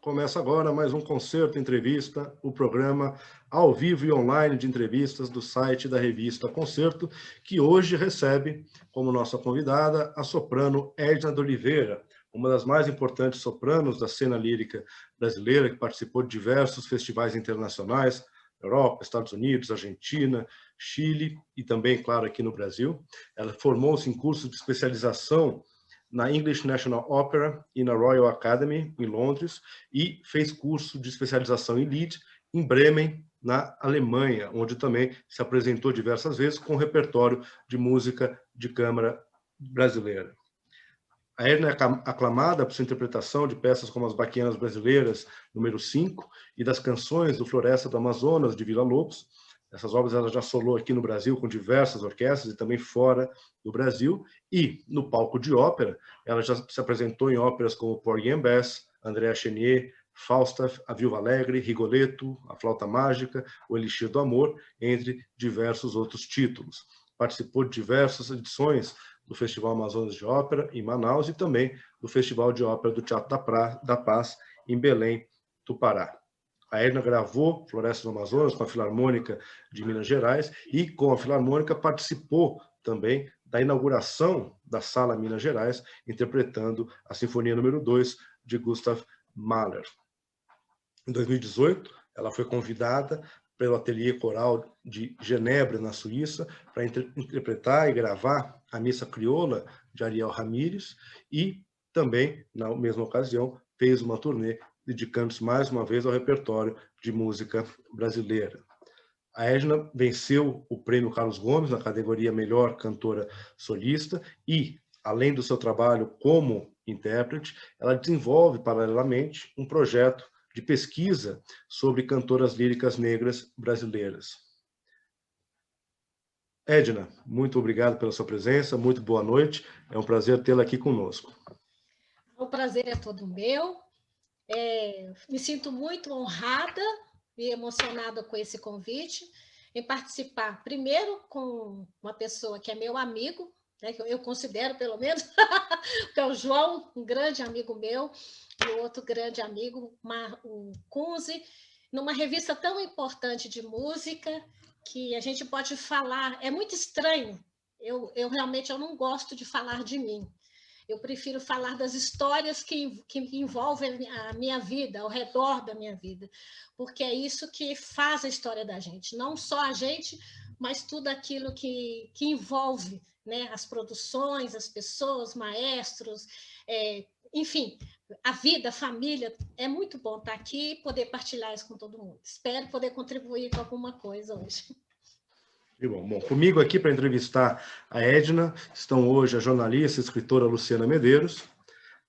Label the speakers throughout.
Speaker 1: Começa agora mais um Concerto Entrevista, o programa ao vivo e online de entrevistas do site da revista Concerto, que hoje recebe como nossa convidada a soprano Edna de Oliveira, uma das mais importantes sopranos da cena lírica brasileira, que participou de diversos festivais internacionais, Europa, Estados Unidos, Argentina, Chile e também, claro, aqui no Brasil. Ela formou-se em cursos de especialização na English National Opera e na Royal Academy, em Londres, e fez curso de especialização em Lied em Bremen, na Alemanha, onde também se apresentou diversas vezes com o repertório de música de câmara brasileira. A Edna é aclamada por sua interpretação de peças como As Baquianas Brasileiras, número 5, e das canções do Floresta do Amazonas, de Villa-Lobos. Essas obras ela já solou aqui no Brasil com diversas orquestras e também fora do Brasil. E, no palco de ópera, ela já se apresentou em óperas como Porgy and Bess, Andréa Chenier, Falstaff, A Viúva Alegre, Rigoletto, A Flauta Mágica, O Elixir do Amor, entre diversos outros títulos. Participou de diversas edições do Festival Amazonas de Ópera, em Manaus, e também do Festival de Ópera do Teatro da Paz, em Belém do Pará. A Edna gravou Floresta do Amazonas com a Filarmônica de Minas Gerais e, com a Filarmônica, participou também da inauguração da Sala Minas Gerais, interpretando a Sinfonia número 2 de Gustav Mahler. Em 2018, ela foi convidada pelo Ateliê Coral de Genebra, na Suíça, para interpretar e gravar a Missa Crioula de Ariel Ramírez e também, na mesma ocasião, fez uma turnê dedicando-se mais uma vez ao repertório de música brasileira. A Edna venceu o Prêmio Carlos Gomes na categoria Melhor Cantora Solista e, além do seu trabalho como intérprete, ela desenvolve paralelamente um projeto de pesquisa sobre cantoras líricas negras brasileiras. Edna, muito obrigado pela sua presença, muito boa noite, é um prazer tê-la aqui conosco.
Speaker 2: O prazer é todo meu, me sinto muito honrada e emocionada com esse convite, em participar primeiro com uma pessoa que é meu amigo, né, que eu considero pelo menos, que é o João, um grande amigo meu, e o outro grande amigo, o Kunze, numa revista tão importante de música, que a gente pode falar, é muito estranho, eu realmente não gosto de falar de mim, eu prefiro falar das histórias que envolvem a minha vida, ao redor da minha vida, porque é isso que faz a história da gente, não só a gente, mas tudo aquilo que envolve, né, as produções, as pessoas, maestros, enfim, a vida, a família. É muito bom estar aqui e poder partilhar isso com todo mundo. Espero poder contribuir com alguma coisa hoje.
Speaker 1: Bom, comigo aqui para entrevistar a Edna estão hoje a jornalista e escritora Luciana Medeiros,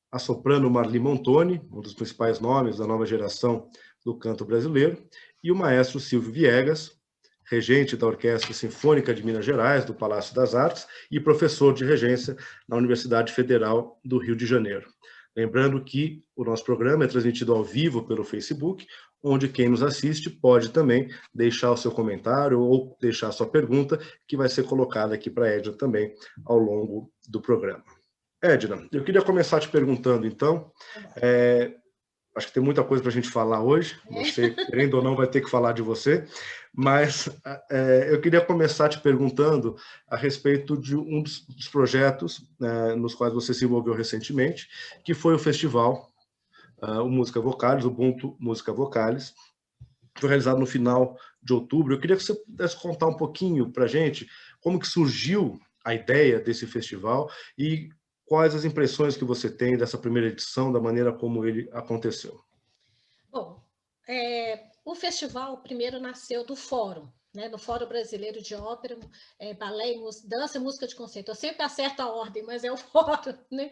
Speaker 1: a soprano Marli Montoni, um dos principais nomes da nova geração do canto brasileiro, e o maestro Silvio Viegas, regente da Orquestra Sinfônica de Minas Gerais, do Palácio das Artes, e professor de regência na Universidade Federal do Rio de Janeiro. Lembrando que o nosso programa é transmitido ao vivo pelo Facebook, onde quem nos assiste pode também deixar o seu comentário ou deixar a sua pergunta, que vai ser colocada aqui para a Edna também ao longo do programa. Edna, eu queria começar te perguntando, então, acho que tem muita coisa para a gente falar hoje, você, querendo ou não, vai ter que falar de você, mas eu queria começar te perguntando a respeito de um dos projetos nos quais você se envolveu recentemente, que foi o festival, o Música Vocales, o Ubuntu Música Vocales, que foi realizado no final de outubro. Eu queria que você pudesse contar um pouquinho para a gente como que surgiu a ideia desse festival e quais as impressões que você tem dessa primeira edição, da maneira como ele aconteceu.
Speaker 2: Bom, o festival primeiro nasceu do Fórum, né, do Fórum Brasileiro de Ópera, Balé, Dança e Música de Conceito. Eu sempre acerto a ordem, mas é o Fórum, né?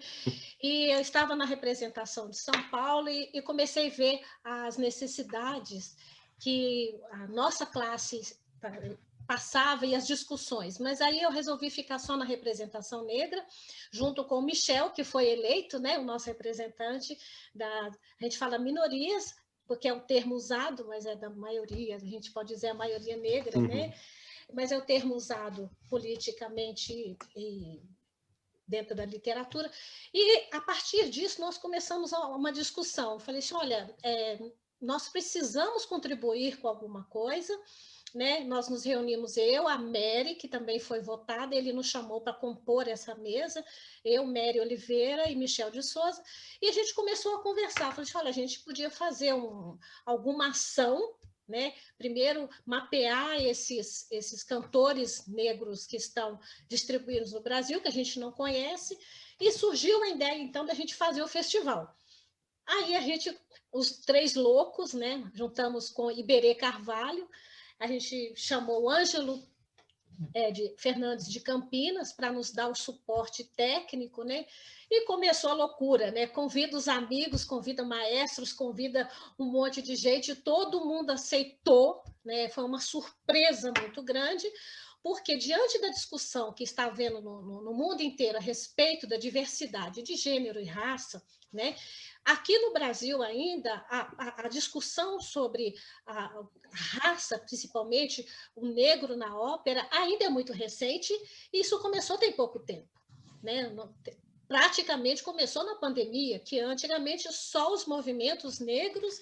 Speaker 2: E eu estava na representação de São Paulo e comecei a ver as necessidades que a nossa classe passava e as discussões, mas aí eu resolvi ficar só na representação negra, junto com o Michel, que foi eleito, né, o nosso representante a gente fala minorias, porque é o termo usado, mas é da maioria, a gente pode dizer a maioria negra, né? Mas é o termo usado politicamente dentro da literatura. E, a partir disso, nós começamos uma discussão. Eu falei assim, olha, nós precisamos contribuir com alguma coisa, né? Nós nos reunimos, eu, a Mary, que também foi votada, ele nos chamou para compor essa mesa, eu, Mary Oliveira e Michel de Souza, e a gente começou a conversar. Falei assim, olha, a gente podia fazer alguma ação, né? Primeiro, mapear esses cantores negros que estão distribuídos no Brasil, que a gente não conhece, e surgiu a ideia, então, da gente fazer o festival. Aí a gente, os três loucos, né? Juntamos com Iberê Carvalho, a gente chamou o Ângelo de Fernandes de Campinas para nos dar o suporte técnico, né? E começou a loucura, né? Convida os amigos, convida maestros, convida um monte de gente, todo mundo aceitou, né? Foi uma surpresa muito grande, porque diante da discussão que está havendo no mundo inteiro a respeito da diversidade de gênero e raça, né? Aqui no Brasil ainda, a discussão sobre a raça, principalmente o negro na ópera, ainda é muito recente, e isso começou tem pouco tempo, né? Praticamente começou na pandemia, que antigamente só os movimentos negros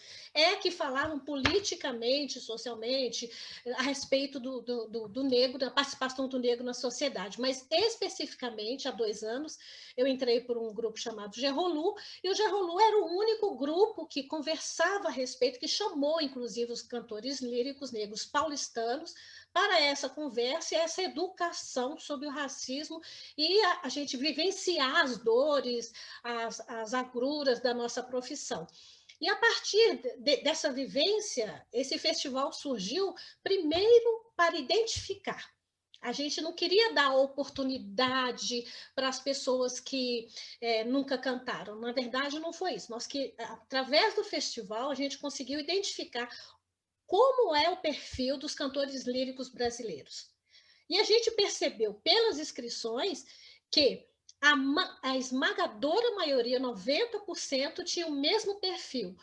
Speaker 2: que falavam politicamente, socialmente, a respeito do negro, da participação do negro na sociedade. Mas, especificamente, há 2 anos, eu entrei por um grupo chamado Gerrolu, e o Gerrolu era o único grupo que conversava a respeito, que chamou, inclusive, os cantores líricos negros paulistanos para essa conversa e essa educação sobre o racismo e a gente vivenciar as dores, as agruras da nossa profissão. E a partir dessa vivência, esse festival surgiu primeiro para identificar. A gente não queria dar oportunidade para as pessoas que nunca cantaram. Na verdade, não foi isso. Através do festival, a gente conseguiu identificar como é o perfil dos cantores líricos brasileiros. E a gente percebeu pelas inscrições que a esmagadora maioria, 90%, tinha o mesmo perfil.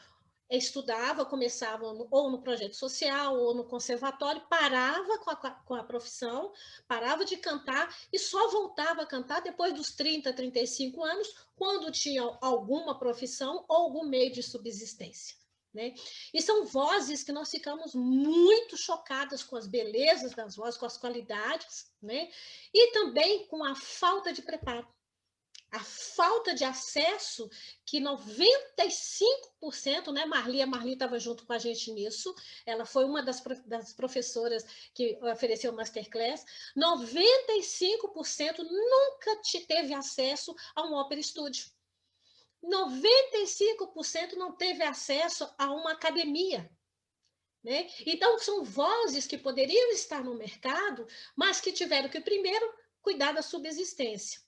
Speaker 2: Estudava, começava ou no projeto social, ou no conservatório, parava com a profissão, parava de cantar e só voltava a cantar depois dos 30, 35 anos, quando tinha alguma profissão ou algum meio de subsistência. Né? E são vozes que nós ficamos muito chocadas com as belezas das vozes, com as qualidades, né? E também com a falta de preparo, a falta de acesso que 95%, né? A Marli estava junto com a gente nisso, ela foi uma das professoras que ofereceu o Masterclass, 95% nunca teve acesso a um Opera Studio. 95% não teve acesso a uma academia. Né? Então, são vozes que poderiam estar no mercado, mas que tiveram que, primeiro, cuidar da subsistência.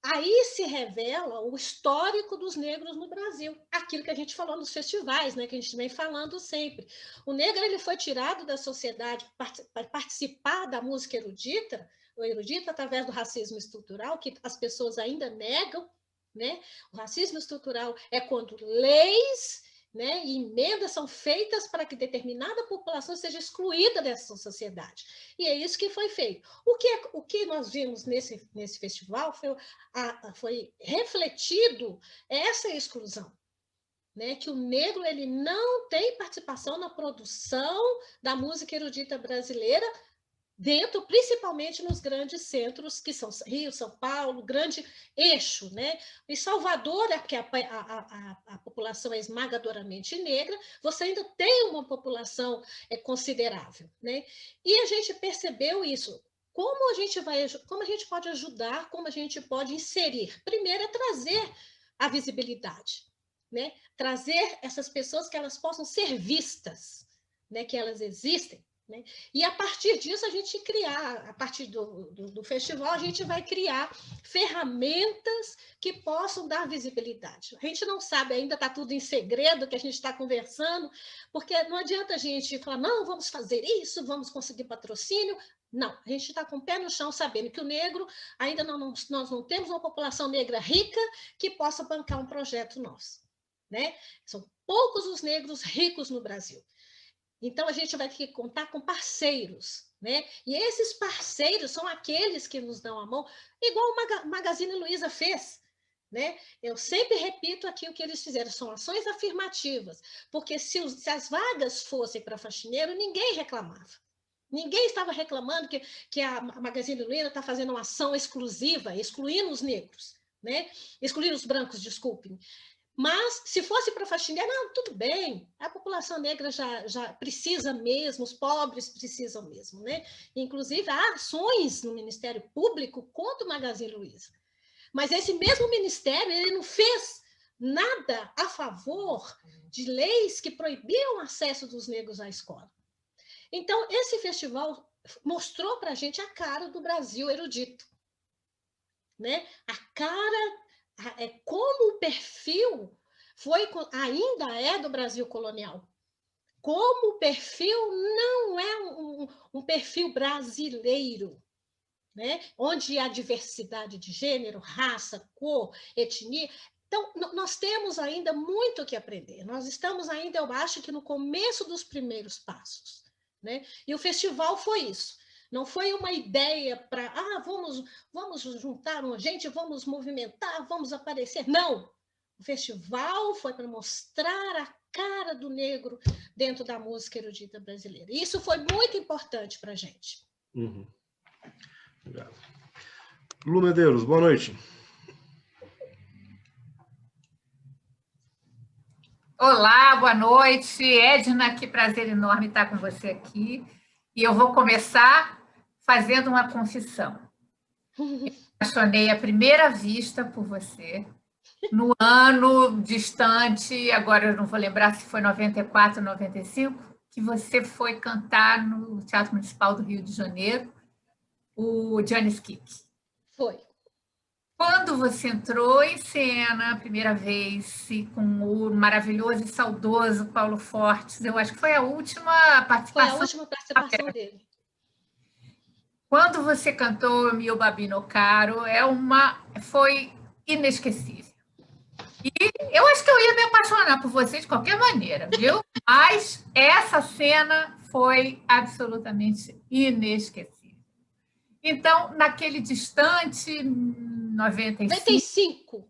Speaker 2: Aí se revela o histórico dos negros no Brasil, aquilo que a gente falou nos festivais, né, que a gente vem falando sempre. O negro ele foi tirado da sociedade para participar da música erudita, ou erudita através do racismo estrutural, que as pessoas ainda negam, né? O racismo estrutural é quando leis, né, e emendas são feitas para que determinada população seja excluída dessa sociedade. E é isso que foi feito. O que nós vimos nesse festival foi refletido essa exclusão. Né, que o negro ele não tem participação na produção da música erudita brasileira, dentro, principalmente nos grandes centros, que são Rio, São Paulo, grande eixo, né? Em Salvador, porque a população é esmagadoramente negra, você ainda tem uma população considerável, né? E a gente percebeu isso. Como a gente pode ajudar, como a gente pode inserir? Primeiro é trazer a visibilidade, né? Trazer essas pessoas que elas possam ser vistas, né? Que elas existem. Né? E a partir disso, a gente a partir do festival, a gente vai criar ferramentas que possam dar visibilidade. A gente não sabe, ainda está tudo em segredo, que a gente está conversando, porque não adianta a gente falar, não, vamos fazer isso, vamos conseguir patrocínio. Não, a gente está com o pé no chão, sabendo que o negro, ainda nós não temos uma população negra rica que possa bancar um projeto nosso. Né? São poucos os negros ricos no Brasil. Então, a gente vai ter que contar com parceiros, né? E esses parceiros são aqueles que nos dão a mão, igual o Magazine Luiza fez, né? Eu sempre repito aqui o que eles fizeram, são ações afirmativas, porque se as vagas fossem para faxineiro, ninguém reclamava. Ninguém estava reclamando que a Magazine Luiza está fazendo uma ação exclusiva, excluindo os negros, né? Excluindo os brancos, desculpem. Mas, se fosse para faxineiro, não, tudo bem, a população negra já precisa mesmo, os pobres precisam mesmo, né? Inclusive, há ações no Ministério Público contra o Magazine Luiza. Mas esse mesmo ministério, ele não fez nada a favor de leis que proibiam o acesso dos negros à escola. Então, esse festival mostrou para a gente a cara do Brasil erudito, né? A cara, como o perfil ainda é do Brasil colonial. Como o perfil não é um perfil brasileiro, né? Onde há diversidade de gênero, raça, cor, etnia. Então, nós temos ainda muito o que aprender. Nós estamos ainda, eu acho, que no começo dos primeiros passos, né? E o festival foi isso. Não foi uma ideia para, vamos juntar gente, vamos movimentar, vamos aparecer. Não! O festival foi para mostrar a cara do negro dentro da música erudita brasileira. E isso foi muito importante para a gente.
Speaker 1: Uhum. Obrigado. Lu Medeiros, boa noite.
Speaker 3: Olá, boa noite. Edna, que prazer enorme estar com você aqui. E eu vou começar fazendo uma confissão. Eu apaixonei à primeira vista por você, no ano distante, agora eu não vou lembrar se foi 94, 95, que você foi cantar no Teatro Municipal do Rio de Janeiro, o Janis Kick.
Speaker 2: Foi.
Speaker 3: Quando você entrou em cena a primeira vez com o maravilhoso e saudoso Paulo Fortes, eu acho que foi a última participação.
Speaker 2: Foi a última participação dele.
Speaker 3: Quando você cantou Mio Babino Caro, foi inesquecível. E eu acho que eu ia me apaixonar por você de qualquer maneira, viu? Mas essa cena foi absolutamente inesquecível. Então, naquele distante 95.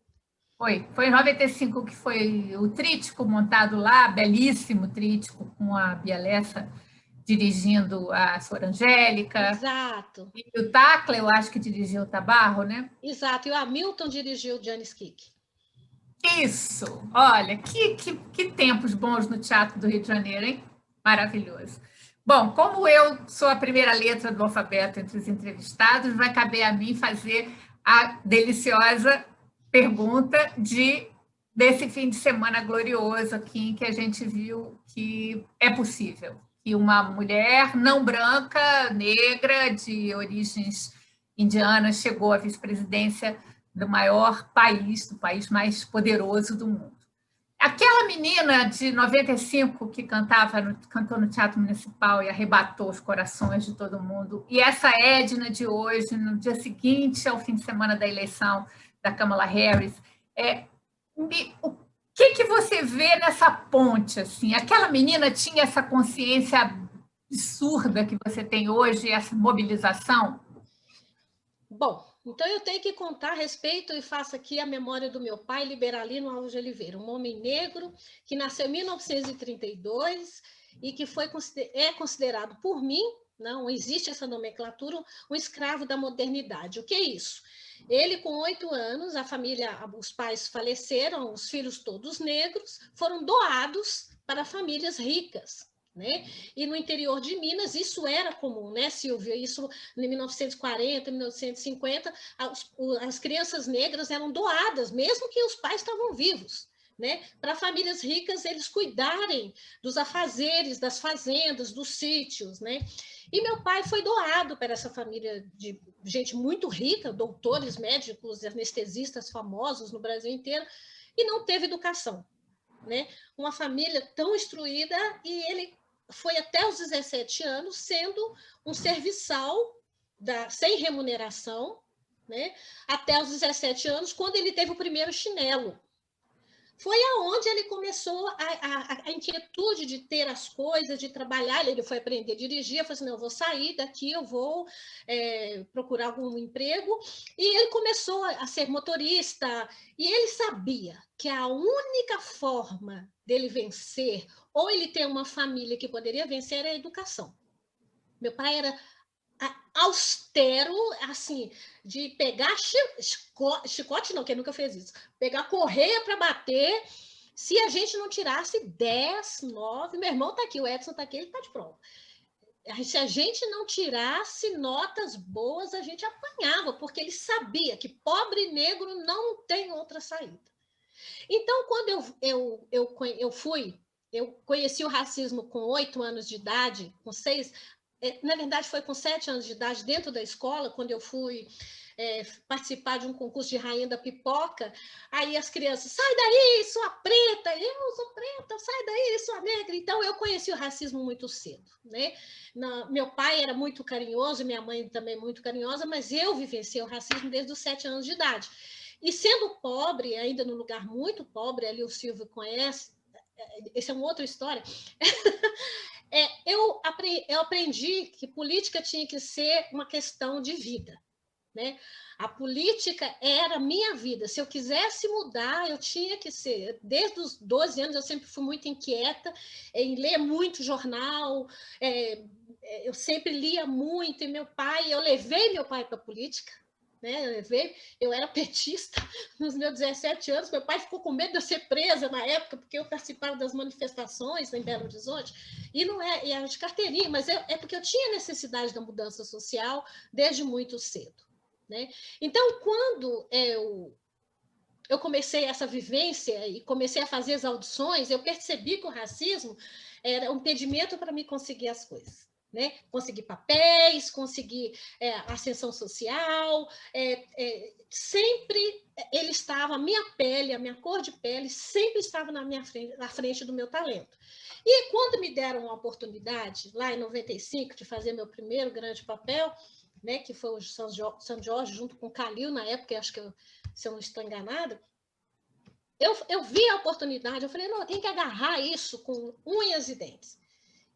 Speaker 3: Foi em 95 que foi o trítico montado lá, belíssimo trítico, com a Bia Lessa dirigindo a Sor Angélica.
Speaker 2: Exato.
Speaker 3: E o Tacla, eu acho que dirigiu o Tabarro, né?
Speaker 2: Exato, e o Hamilton dirigiu o Janis Kick.
Speaker 3: Isso! Olha, que tempos bons no Teatro do Rio de Janeiro, hein? Maravilhoso. Bom, como eu sou a primeira letra do alfabeto entre os entrevistados, vai caber a mim fazer a deliciosa pergunta desse fim de semana glorioso aqui, em que a gente viu que é possível que uma mulher não branca, negra, de origens indianas, chegou à vice-presidência do maior país, do país mais poderoso do mundo. Aquela menina de 95 que cantou no Teatro Municipal e arrebatou os corações de todo mundo, e essa Edna de hoje, no dia seguinte ao fim de semana da eleição da Kamala Harris, o que você vê nessa ponte? Assim? Aquela menina tinha essa consciência absurda que você tem hoje, essa mobilização?
Speaker 2: Bom, então eu tenho que contar a respeito e faço aqui a memória do meu pai, Liberalino Alves de Oliveira, um homem negro que nasceu em 1932 e que é considerado por mim, não existe essa nomenclatura, um escravo da modernidade. O que é isso? Ele, com 8 anos, os pais faleceram, os filhos todos negros, foram doados para famílias ricas, né? E no interior de Minas isso era comum, né, Silvia? Isso em 1940, 1950, as crianças negras eram doadas, mesmo que os pais estavam vivos, né? Para famílias ricas eles cuidarem dos afazeres, das fazendas, dos sítios, né? E meu pai foi doado para essa família de gente muito rica, doutores, médicos, anestesistas famosos no Brasil inteiro, e não teve educação, né? Uma família tão instruída, e ele foi até os 17 anos sendo um serviçal sem remuneração, né? Até os 17 anos, quando ele teve o primeiro chinelo. foi aonde ele começou a inquietude de ter as coisas, de trabalhar. Ele foi aprender a dirigir, eu falei assim, não, eu vou sair daqui, eu vou procurar algum emprego. E ele começou a ser motorista, e ele sabia que a única forma dele vencer, ou ele ter uma família que poderia vencer, era a educação. Meu pai era austero, assim, de pegar chicote não, que ele nunca fez isso, pegar correia para bater, se a gente não tirasse 10, 9, meu irmão está aqui, o Edson está aqui, ele está de prova. Se a gente não tirasse notas boas, a gente apanhava, porque ele sabia que pobre negro não tem outra saída. Então, quando eu conheci o racismo com 8 anos de idade, com 6, na verdade foi com 7 anos de idade, dentro da escola, quando eu fui participar de um concurso de rainha da pipoca, aí as crianças, sai daí, sua preta, eu sou preta, sai daí, sua negra. Então, eu conheci o racismo muito cedo, né? Meu pai era muito carinhoso, minha mãe também muito carinhosa, mas eu vivenciei o racismo desde os 7 anos de idade. E sendo pobre, ainda num lugar muito pobre, ali o Silvio conhece, essa é uma outra história, eu aprendi que política tinha que ser uma questão de vida. Né? A política era a minha vida. Se eu quisesse mudar, eu tinha que ser. Desde os 12 anos, eu sempre fui muito inquieta em ler muito jornal, eu sempre lia muito, e eu levei meu pai para a política, né? Eu era petista nos meus 17 anos, meu pai ficou com medo de eu ser presa na época, porque eu participava das manifestações em Belo Horizonte, e não era de carteirinha, mas é porque eu tinha necessidade da mudança social desde muito cedo. Né? Então, quando eu comecei essa vivência e comecei a fazer as audições, eu percebi que o racismo era um impedimento para me conseguir as coisas. Né? Conseguir papéis, conseguir ascensão social, sempre ele estava, a minha pele, a minha cor de pele, sempre estava na frente do meu talento. E quando me deram uma oportunidade, lá em 95, de fazer meu primeiro grande papel, né, que foi o São Jorge, junto com o Calil, na época, acho que se eu não estou enganada, eu vi a oportunidade, eu falei, não, eu tenho que agarrar isso com unhas e dentes.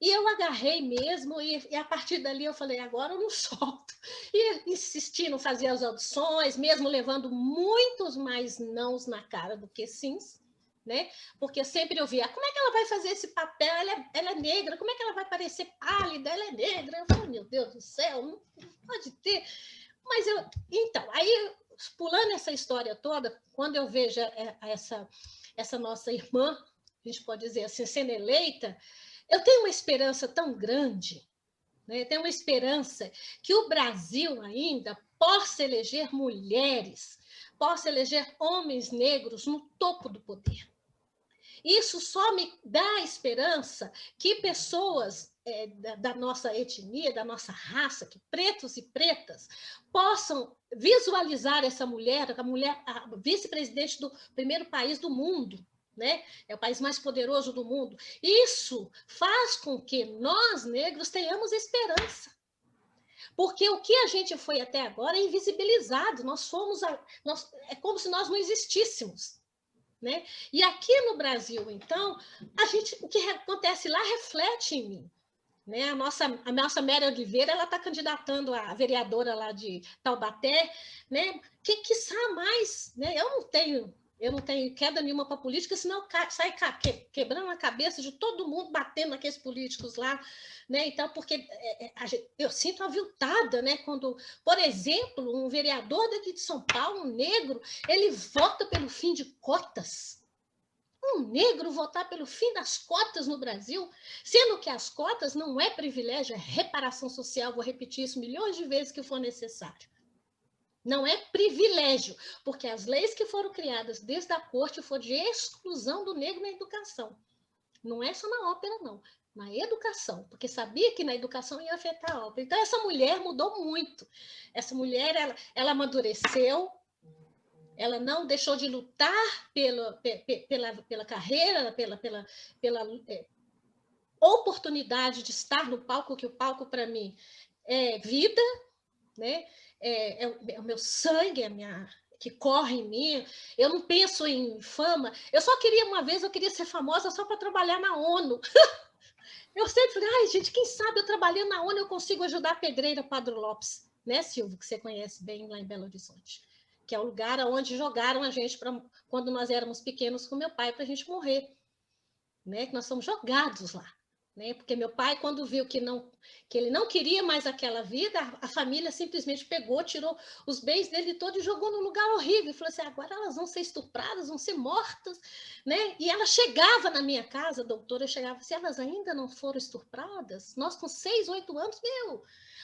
Speaker 2: E eu agarrei mesmo, e a partir dali eu falei, agora eu não solto. E insisti, não fazia as audições, mesmo levando muitos mais nãos na cara do que sims, né? Porque sempre eu via, como é que ela vai fazer esse papel? Ela é negra, como é que ela vai parecer pálida? Ela é negra. Eu falei, meu Deus do céu, não pode ter. Mas então, aí, pulando essa história toda, quando eu vejo essa nossa irmã, a gente pode dizer assim, sendo eleita, eu tenho uma esperança tão grande, né? Tenho uma esperança que o Brasil ainda possa eleger mulheres, possa eleger homens negros no topo do poder. Isso só me dá esperança que pessoas da nossa etnia, da nossa raça, que pretos e pretas, possam visualizar essa mulher, a vice-presidente do primeiro país do mundo, né? É o país mais poderoso do mundo. Isso faz com que nós, negros, tenhamos esperança. Porque o que a gente foi até agora é invisibilizado. É como se nós não existíssemos. Né? E aqui no Brasil, então, o que acontece lá reflete em mim. Né? A nossa Mary Oliveira, ela está candidatando a vereadora lá de Taubaté, né? Que sabe mais, né? Eu não tenho queda nenhuma para política, senão sai quebrando a cabeça de todo mundo, batendo naqueles políticos lá, né? Então, porque eu sinto aviltada, né? Quando, por exemplo, um vereador daqui de São Paulo, um negro, ele vota pelo fim de cotas. Um negro votar pelo fim das cotas no Brasil, sendo que as cotas não é privilégio, é reparação social, vou repetir isso milhões de vezes que for necessário. Não é privilégio, porque as leis que foram criadas desde a corte foram de exclusão do negro na educação. Não é só na ópera, não. Na educação, porque sabia que na educação ia afetar a ópera. Então, essa mulher mudou muito. Essa mulher, ela amadureceu, ela não deixou de lutar pela carreira, pela oportunidade de estar no palco, que o palco, para mim, é vida, né? É o meu sangue, que corre em mim, eu não penso em fama. Eu só queria, uma vez, eu queria ser famosa só para trabalhar na ONU. Eu sempre falei, ai, gente, quem sabe eu trabalhando na ONU eu consigo ajudar a pedreira Padre Lopes, né, Silvio, que você conhece bem lá em Belo Horizonte, que é o lugar onde jogaram a gente quando nós éramos pequenos com meu pai para a gente morrer, né, que nós somos jogados lá. Né? Porque meu pai, quando viu que ele não queria mais aquela vida, a família simplesmente pegou, tirou os bens dele todo e jogou num lugar horrível. E falou assim, agora elas vão ser estupradas, vão ser mortas. Né? E ela chegava na minha casa, a doutora chegava assim, elas ainda não foram estupradas? Nós com 6, 8 anos,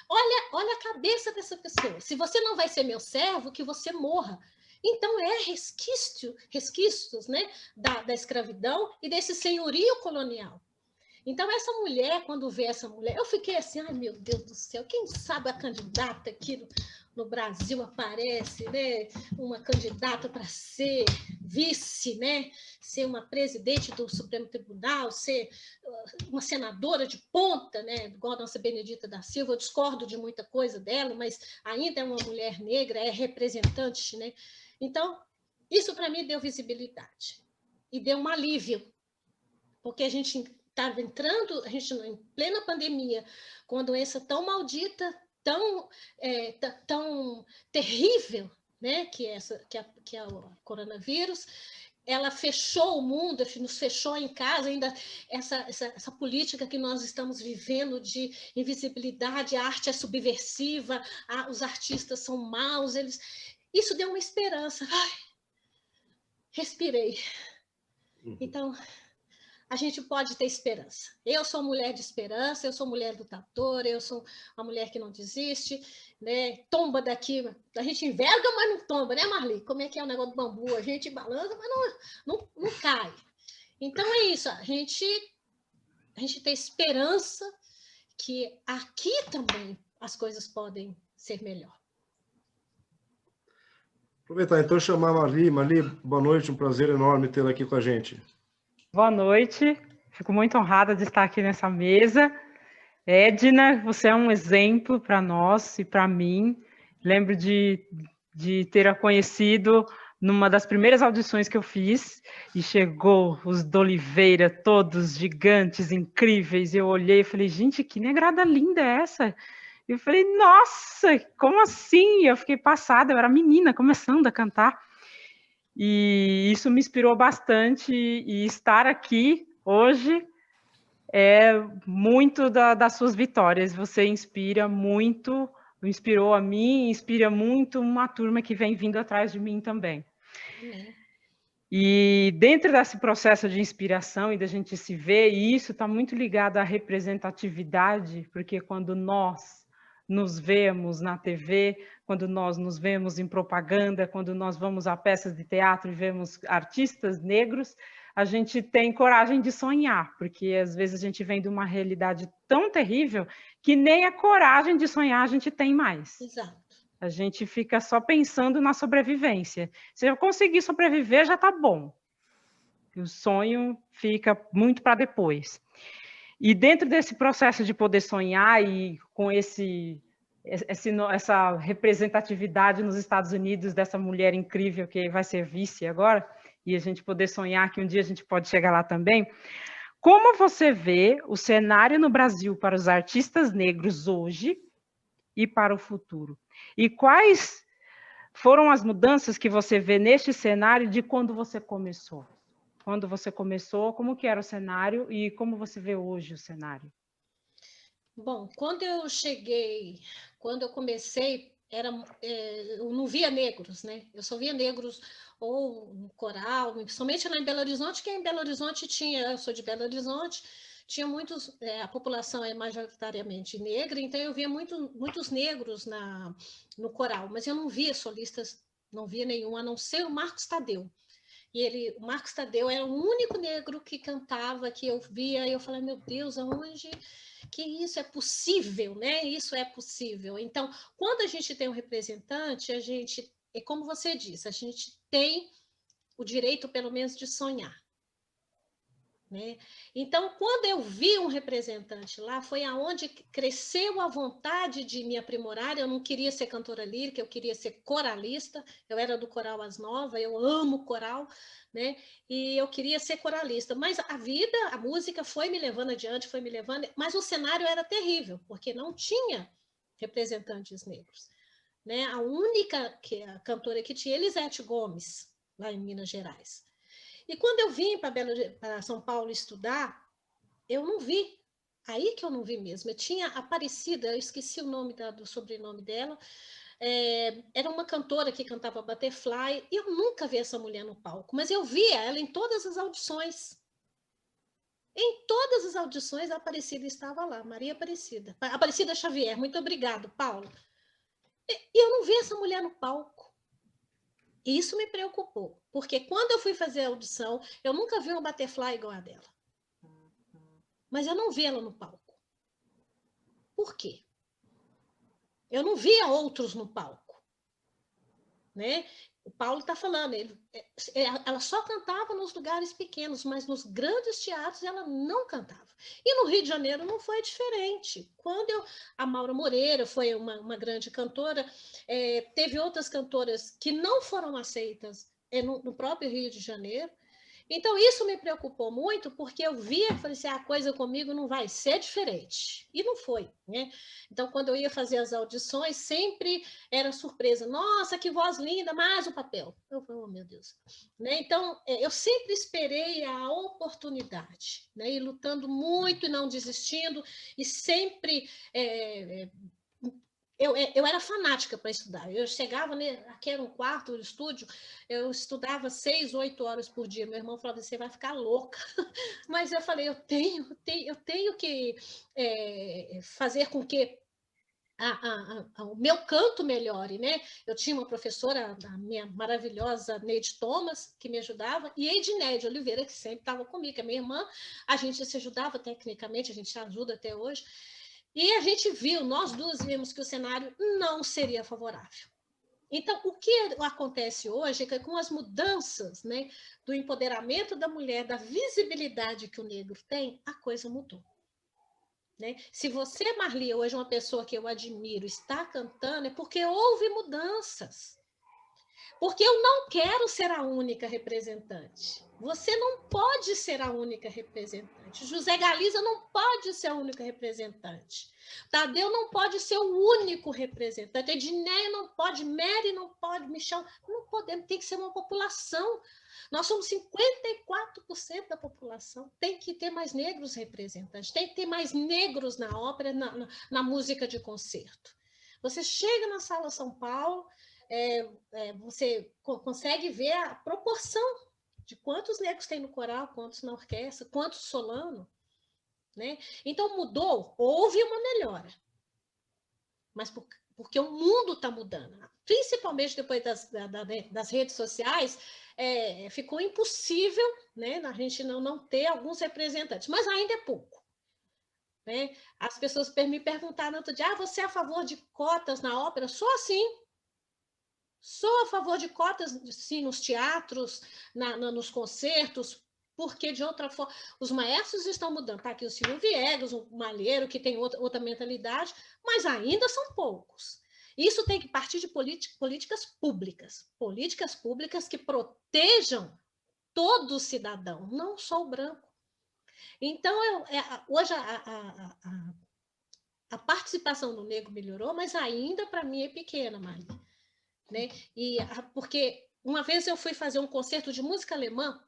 Speaker 2: olha a cabeça dessa pessoa. Se você não vai ser meu servo, que você morra. Então, resquícios né, da escravidão e desse senhorio colonial. Então, essa mulher, quando vê essa mulher, eu fiquei assim, ai meu Deus do céu, quem sabe a candidata aqui no Brasil aparece, né? Uma candidata para ser vice, né? Ser uma presidente do Supremo Tribunal, ser uma senadora de ponta, né? Igual a nossa Benedita da Silva, eu discordo de muita coisa dela, mas ainda é uma mulher negra, é representante, né? Então, isso para mim deu visibilidade e deu um alívio, porque a gente estava entrando, a gente em plena pandemia, com uma doença tão maldita, tão terrível, né, que é o coronavírus, ela fechou o mundo, nos fechou em casa, ainda essa política que nós estamos vivendo de invisibilidade, a arte é subversiva, os artistas são maus, isso deu uma esperança. Ai, respirei. Então, a gente pode ter esperança. Eu sou mulher de esperança, eu sou mulher lutadora, eu sou uma mulher que não desiste, né? Tomba daqui, a gente enverga, mas não tomba, né, Marli? Como é que é o negócio do bambu? A gente balança, mas não cai. Então é isso, a gente tem esperança que aqui também as coisas podem ser melhor.
Speaker 1: Aproveitar então e chamar a Marli. Marli, boa noite, um prazer enorme tê-la aqui com a gente.
Speaker 4: Boa noite, fico muito honrada de estar aqui nessa mesa. Edna, você é um exemplo para nós e para mim. Lembro de ter a conhecido numa das primeiras audições que eu fiz, e chegou os D'Oliveira, todos gigantes, incríveis, eu olhei e falei, gente, que negrada linda é essa? Eu falei, nossa, como assim? Eu fiquei passada, eu era menina, começando a cantar. E isso me inspirou bastante, e estar aqui hoje é muito das suas vitórias. Você inspira muito, inspirou a mim, inspira muito uma turma que vem vindo atrás de mim também. E dentro desse processo de inspiração e da gente se ver, e isso está muito ligado à representatividade, porque quando nós nos vemos na TV, quando nós nos vemos em propaganda, quando nós vamos a peças de teatro e vemos artistas negros, a gente tem coragem de sonhar, porque às vezes a gente vem de uma realidade tão terrível que nem a coragem de sonhar a gente tem mais.
Speaker 2: Exato.
Speaker 4: A gente fica só pensando na sobrevivência. Se eu conseguir sobreviver, já está bom. O sonho fica muito para depois. E dentro desse processo de poder sonhar e com essa representatividade nos Estados Unidos dessa mulher incrível que vai ser vice agora, e a gente poder sonhar que um dia a gente pode chegar lá também, como você vê o cenário no Brasil para os artistas negros hoje e para o futuro? E quais foram as mudanças que você vê neste cenário de quando você começou? Quando você começou, como que era o cenário e como você vê hoje o cenário?
Speaker 2: Bom, quando eu comecei, eu não via negros, né? Eu só via negros ou no coral, somente lá em Belo Horizonte, que em Belo Horizonte eu sou de Belo Horizonte, tinha muitos, a população é majoritariamente negra, então eu via muitos negros no coral, mas eu não via solistas, não via nenhum, a não ser o Marcos Tadeu. E o Marcos Tadeu era o único negro que cantava, que eu via, e eu falei, meu Deus, aonde que isso é possível, né? Isso é possível. Então, quando a gente tem um representante, é como você disse, a gente tem o direito, pelo menos, de sonhar. né? Então, quando eu vi um representante lá, foi aonde cresceu a vontade de me aprimorar. Eu não queria ser cantora lírica, eu queria ser coralista. Eu era do Coral As Novas, eu amo coral, né? E eu queria ser coralista. Mas a vida, a música foi me levando adiante, foi me levando. Mas o cenário era terrível, porque não tinha representantes negros, né? A única a cantora que tinha, Elisete Gomes, lá em Minas Gerais. E quando eu vim para São Paulo estudar, eu não vi. Aí que eu não vi mesmo. Eu tinha Aparecida, eu esqueci o nome do sobrenome dela. Era uma cantora que cantava Butterfly. E eu nunca vi essa mulher no palco, mas eu via ela em todas as audições. Em todas as audições, a Aparecida estava lá, Maria Aparecida. Aparecida Xavier, muito obrigado, Paulo. E eu não vi essa mulher no palco. Isso me preocupou, porque quando eu fui fazer a audição, eu nunca vi uma Butterfly igual a dela. Mas eu não vi ela no palco. Por quê? Eu não via outros no palco, né? O Paulo está falando, ela só cantava nos lugares pequenos, mas nos grandes teatros ela não cantava. E no Rio de Janeiro não foi diferente. A Maura Moreira foi uma grande cantora, teve outras cantoras que não foram aceitas no próprio Rio de Janeiro. Então, isso me preocupou muito, porque eu via e falei assim, a coisa comigo não vai ser diferente. E não foi, né? Então, quando eu ia fazer as audições, sempre era surpresa. Nossa, que voz linda, mais o papel. Eu falei, oh, meu Deus. Né? Então, eu sempre esperei a oportunidade, né? E lutando muito e não desistindo, e sempre... Eu era fanática para estudar. Eu chegava, né, aqui era um quarto, um estúdio, eu estudava 6, 8 horas por dia. Meu irmão falava, você vai ficar louca. Mas eu falei, eu tenho que fazer com que o meu canto melhore, né? Eu tinha uma professora, a minha maravilhosa Neide Thomas, que me ajudava, e Edneide Oliveira, que sempre estava comigo, que é minha irmã. A gente se ajudava tecnicamente, a gente se ajuda até hoje. E a gente viu, nós duas vimos que o cenário não seria favorável. Então, o que acontece hoje é que com as mudanças, né, do empoderamento da mulher, da visibilidade que o negro tem, a coisa mudou. Né? Se você, Marli, hoje é uma pessoa que eu admiro, está cantando, é porque houve mudanças. Porque eu não quero ser a única representante. Você não pode ser a única representante. José Galiza não pode ser a única representante. Tadeu não pode ser o único representante. Edneia não pode, Mary não pode, Michel não podemos. Tem que ser uma população. Nós somos 54% da população. Tem que ter mais negros representantes. Tem que ter mais negros na ópera, na música de concerto. Você chega na Sala São Paulo... você consegue ver a proporção de quantos negros tem no coral, quantos na orquestra, quantos solano, né? Então, mudou, houve uma melhora. Mas porque o mundo está mudando. Principalmente depois das redes sociais, ficou impossível, né, a gente não ter alguns representantes, mas ainda é pouco. Né? As pessoas me perguntaram outro dia, você é a favor de cotas na ópera? Sou assim. Sou a favor de cotas, sim, nos teatros, nos concertos, porque, de outra forma, os maestros estão mudando. Está aqui o Silvio Viegas, o Malheiro, que tem outra mentalidade, mas ainda são poucos. Isso tem que partir de políticas públicas que protejam todo cidadão, não só o branco. Então, hoje a participação do negro melhorou, mas ainda, para mim, é pequena, Maria. Né? Porque uma vez eu fui fazer um concerto de música alemã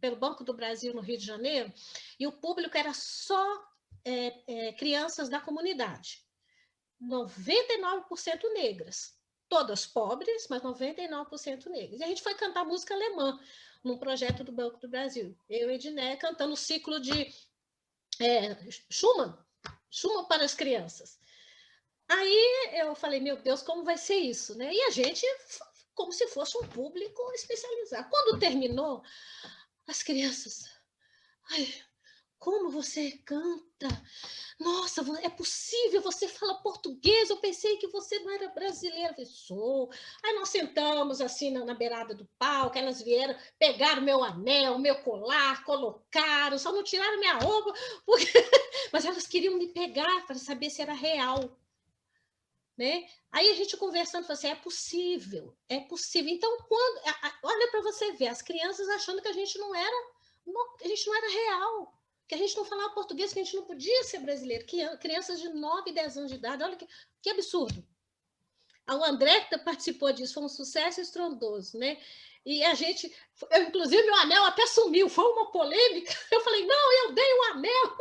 Speaker 2: pelo Banco do Brasil, no Rio de Janeiro, e o público era só crianças da comunidade. 99% negras. Todas pobres, mas 99% negras. E a gente foi cantar música alemã num projeto do Banco do Brasil. Eu e Edneia cantando o ciclo de Schumann para as crianças. Aí eu falei, meu Deus, como vai ser isso? Né? E a gente, como se fosse um público especializado. Quando terminou, as crianças... Ai, como você canta! Nossa, é possível, você fala português, eu pensei que você não era brasileira. Eu falei, sou. Aí nós sentamos assim na beirada do palco, elas vieram, pegaram meu anel, meu colar, colocaram, só não tiraram minha roupa, porque... mas elas queriam me pegar para saber se era real. Né? Aí a gente conversando, falou assim, é possível. Então, olha para você ver, as crianças achando que a gente não era real, que a gente não falava português, que a gente não podia ser brasileiro. Crianças de 9, 10 anos de idade, olha que absurdo. O André que participou disso, foi um sucesso estrondoso, né? E inclusive, meu anel até sumiu, foi uma polêmica. Eu falei, não, eu dei o anel,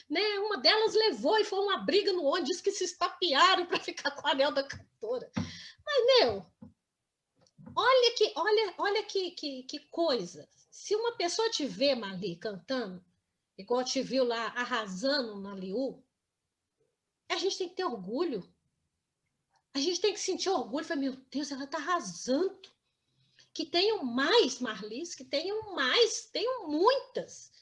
Speaker 2: né? Uma delas levou e foi uma briga no ônibus, disse que se estapearam para ficar com o anel da cantora. Mas, meu, olha que coisa. Se uma pessoa te vê, Marli, cantando, igual te viu lá arrasando na Liu, a gente tem que ter orgulho. A gente tem que sentir orgulho. Falar, meu Deus, ela está arrasando. Que tenham mais Marlis, que tenham muitas.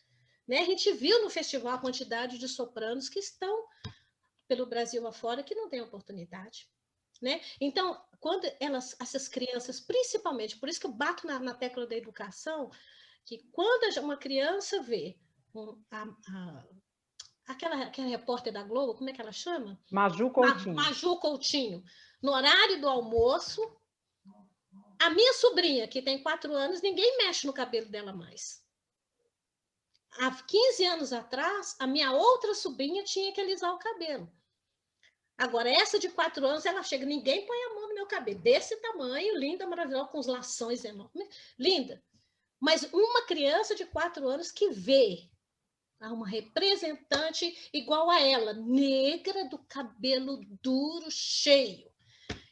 Speaker 2: Né? A gente viu no festival a quantidade de sopranos que estão pelo Brasil afora que não têm oportunidade. Né? Então, quando essas crianças, principalmente, por isso que eu bato na tecla da educação, que quando uma criança vê aquela repórter da Globo, como é que ela chama?
Speaker 4: Maju Coutinho.
Speaker 2: Maju Coutinho. No horário do almoço, a minha sobrinha, que tem 4 anos, ninguém mexe no cabelo dela mais. Há 15 anos atrás, a minha outra sobrinha tinha que alisar o cabelo. Agora, essa de 4 anos, ela chega, ninguém põe a mão no meu cabelo. Desse tamanho, linda, maravilhosa, com os lações enormes. Linda. Mas uma criança de 4 anos que vê uma representante igual a ela, negra, do cabelo duro, cheio.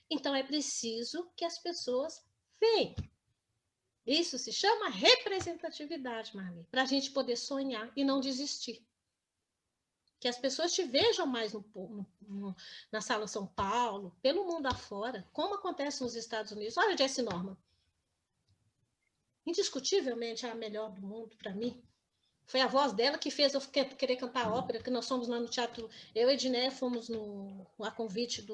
Speaker 2: Então, é preciso que as pessoas vejam. Isso se chama representatividade, Marli, para a gente poder sonhar e não desistir. Que as pessoas te vejam mais na Sala São Paulo, pelo mundo afora, como acontece nos Estados Unidos. Olha, Jessie Norman. Indiscutivelmente a melhor do mundo para mim. Foi a voz dela que fez eu querer cantar ópera, que nós fomos lá no teatro, eu e Edné fomos a convite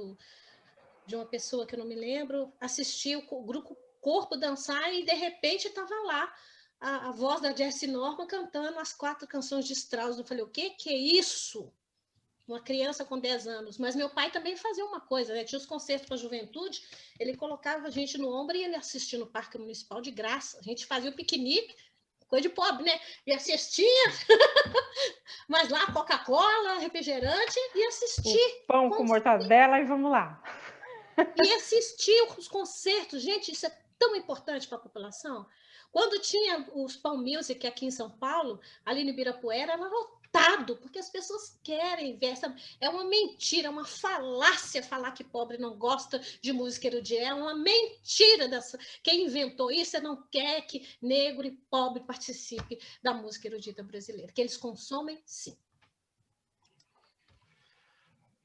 Speaker 2: de uma pessoa que eu não me lembro, assisti o grupo Corpo dançar e, de repente, estava lá a voz da Jessie Norman cantando as 4 canções de Strauss. Eu falei, o que é isso? Uma criança com 10 anos. Mas meu pai também fazia uma coisa, né? Tinha os concertos para a juventude, ele colocava a gente no ombro e ele assistia no Parque Municipal de graça. A gente fazia o piquenique, coisa de pobre, né? E assistia, mas lá Coca-Cola, refrigerante, e assistir.
Speaker 4: O pão com mortadela e vamos lá.
Speaker 2: E assistir os concertos. Gente, isso é tão importante para a população. Quando tinha os Palm Music aqui em São Paulo, ali no Ibirapuera, era lotado, porque as pessoas querem ver. É uma mentira, uma falácia falar que pobre não gosta de música erudita. É uma mentira dessa. Quem inventou isso não quer que negro e pobre participe da música erudita brasileira, que eles consomem, sim.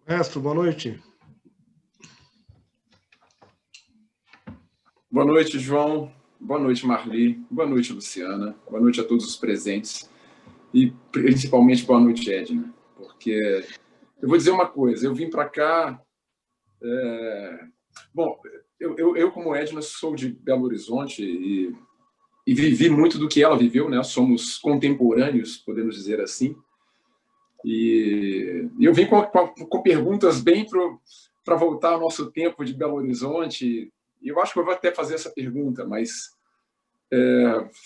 Speaker 1: Mestre, boa noite.
Speaker 5: Boa noite, João. Boa noite, Marli. Boa noite, Luciana. Boa noite a todos os presentes. E, principalmente, boa noite, Edna. Porque eu vou dizer uma coisa. Eu vim para cá... Bom, eu, como Edna, sou de Belo Horizonte e vivi muito do que ela viveu, né? Somos contemporâneos, podemos dizer assim. E eu vim com perguntas bem para voltar ao nosso tempo de Belo Horizonte. E eu acho que eu vou até fazer essa pergunta, mas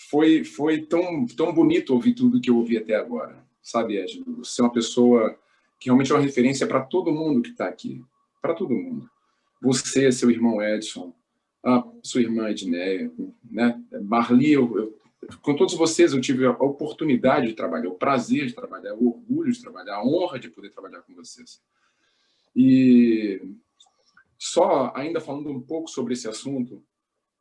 Speaker 5: foi tão bonito ouvir tudo que eu ouvi até agora, sabe, Edna? Você é uma pessoa que realmente é uma referência para todo mundo que está aqui, para todo mundo. Você, seu irmão Edson, a sua irmã Edneia, né? Marli, com todos vocês eu tive a oportunidade de trabalhar, o prazer de trabalhar, o orgulho de trabalhar, a honra de poder trabalhar com vocês. E só ainda falando um pouco sobre esse assunto,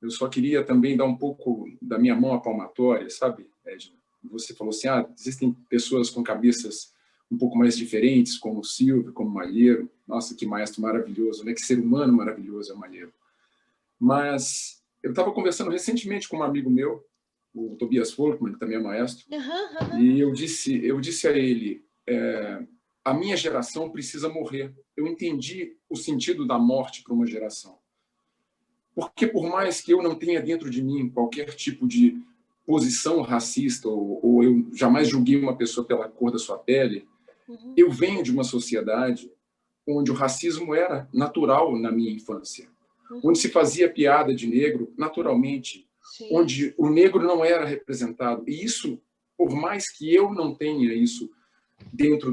Speaker 5: eu só queria também dar um pouco da minha mão à palmatória, sabe, Edna? Você falou assim, existem pessoas com cabeças um pouco mais diferentes, como o Silvio, como o Malheiro. Nossa, que maestro maravilhoso, né? Que ser humano maravilhoso é o Malheiro. Mas eu estava conversando recentemente com um amigo meu, o Tobias Folkman, que também é maestro, e eu disse a ele, a minha geração precisa morrer. Eu entendi o sentido da morte para uma geração. Porque por mais que eu não tenha dentro de mim qualquer tipo de posição racista, ou eu jamais julguei uma pessoa pela cor da sua pele, eu venho de uma sociedade onde o racismo era natural na minha infância, onde se fazia piada de negro naturalmente, onde o negro não era representado. E isso, por mais que eu não tenha isso dentro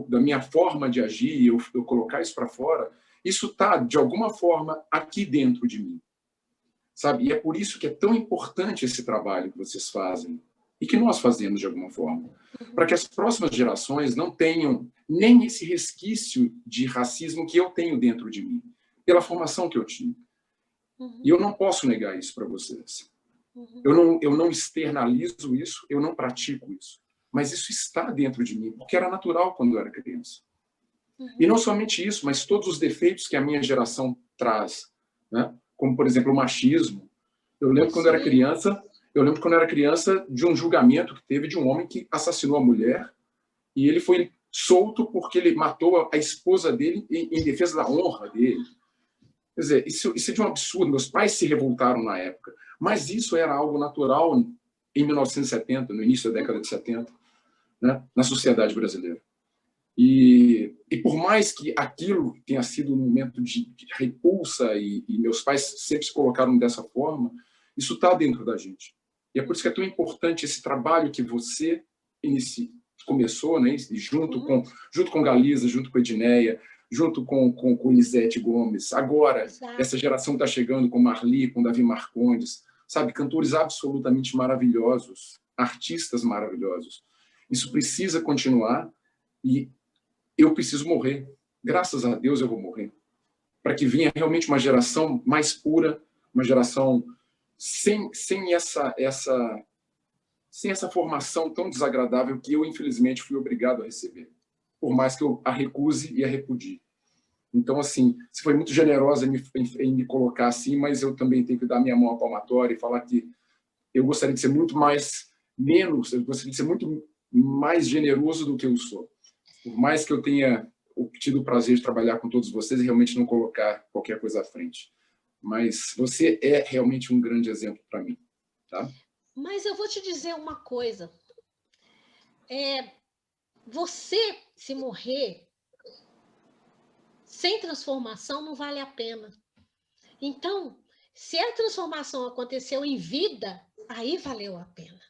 Speaker 5: da minha forma de agir, eu colocar isso para fora, isso está, de alguma forma, aqui dentro de mim. Sabe? E é por isso que é tão importante esse trabalho que vocês fazem e que nós fazemos de alguma forma, para que as próximas gerações não tenham nem esse resquício de racismo que eu tenho dentro de mim, pela formação que eu tive. E eu não posso negar isso para vocês. Eu não externalizo isso, eu não pratico isso, mas isso está dentro de mim, porque era natural quando eu era criança. E não somente isso, mas todos os defeitos que a minha geração traz, né? Como, por exemplo, o machismo. Eu lembro quando eu era criança de um julgamento que teve de um homem que assassinou a mulher e ele foi solto porque ele matou a esposa dele em defesa da honra dele. Quer dizer, isso é de um absurdo. Meus pais se revoltaram na época, mas isso era algo natural em 1970, no início da década de 70, né, na sociedade brasileira. E por mais que aquilo tenha sido um momento de repulsa e meus pais sempre se colocaram dessa forma, isso está dentro da gente. E é por isso que é tão importante esse trabalho que você começou, né, junto com Galiza, junto com Edneia, junto com Elisete Gomes. Agora, essa geração está chegando com Marli, com Davi Marcondes, sabe? Cantores absolutamente maravilhosos, artistas maravilhosos. Isso precisa continuar e eu preciso morrer. Graças a Deus eu vou morrer. Para que venha realmente uma geração mais pura, uma geração sem essa formação tão desagradável que eu, infelizmente, fui obrigado a receber. Por mais que eu a recuse e a repudie. Então, assim, você foi muito generosa em me colocar assim, mas eu também tenho que dar minha mão à palmatória e falar que eu gostaria de ser eu gostaria de ser muito mais generoso do que eu sou. Por mais que eu tenha tido o prazer de trabalhar com todos vocês e realmente não colocar qualquer coisa à frente. Mas você é realmente um grande exemplo para mim. Tá?
Speaker 2: Mas eu vou te dizer uma coisa. Você, se morrer, sem transformação, não vale a pena. Então, se a transformação aconteceu em vida, aí valeu a pena.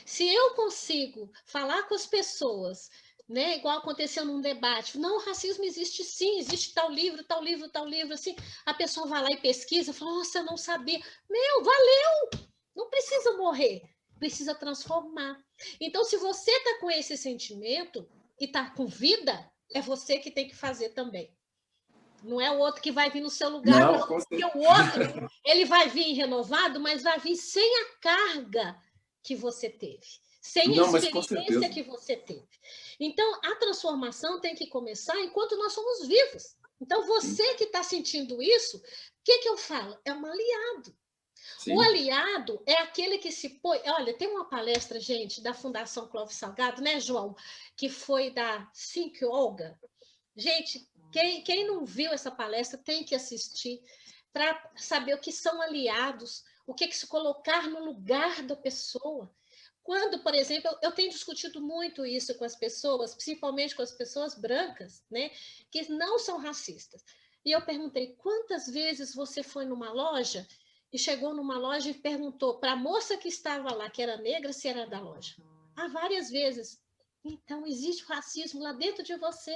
Speaker 2: Se eu consigo falar com as pessoas, né, igual aconteceu num debate, não, o racismo existe sim, existe tal livro, assim, a pessoa vai lá e pesquisa, fala, nossa, eu não sabia. Meu, valeu! Não precisa morrer, precisa transformar. Então, se você está com esse sentimento e está com vida, é você que tem que fazer também. Não é o outro que vai vir no seu lugar, não, porque o outro ele vai vir renovado, mas vai vir sem a carga que você teve, sem a experiência que você teve. Então, a transformação tem que começar enquanto nós somos vivos. Então, você que está sentindo isso, o que eu falo? É um aliado. Sim. O aliado é aquele que se põe... Olha, tem uma palestra, gente, da Fundação Clóvis Salgado, né, João? Que foi da Think Olga. Gente, quem não viu essa palestra tem que assistir para saber o que são aliados, o que se colocar no lugar da pessoa. Quando, por exemplo, eu tenho discutido muito isso com as pessoas, principalmente com as pessoas brancas, né, que não são racistas. E eu perguntei, quantas vezes você foi numa loja e chegou numa loja e perguntou para a moça que estava lá, que era negra, se era da loja? Há várias vezes. Então, existe racismo lá dentro de você.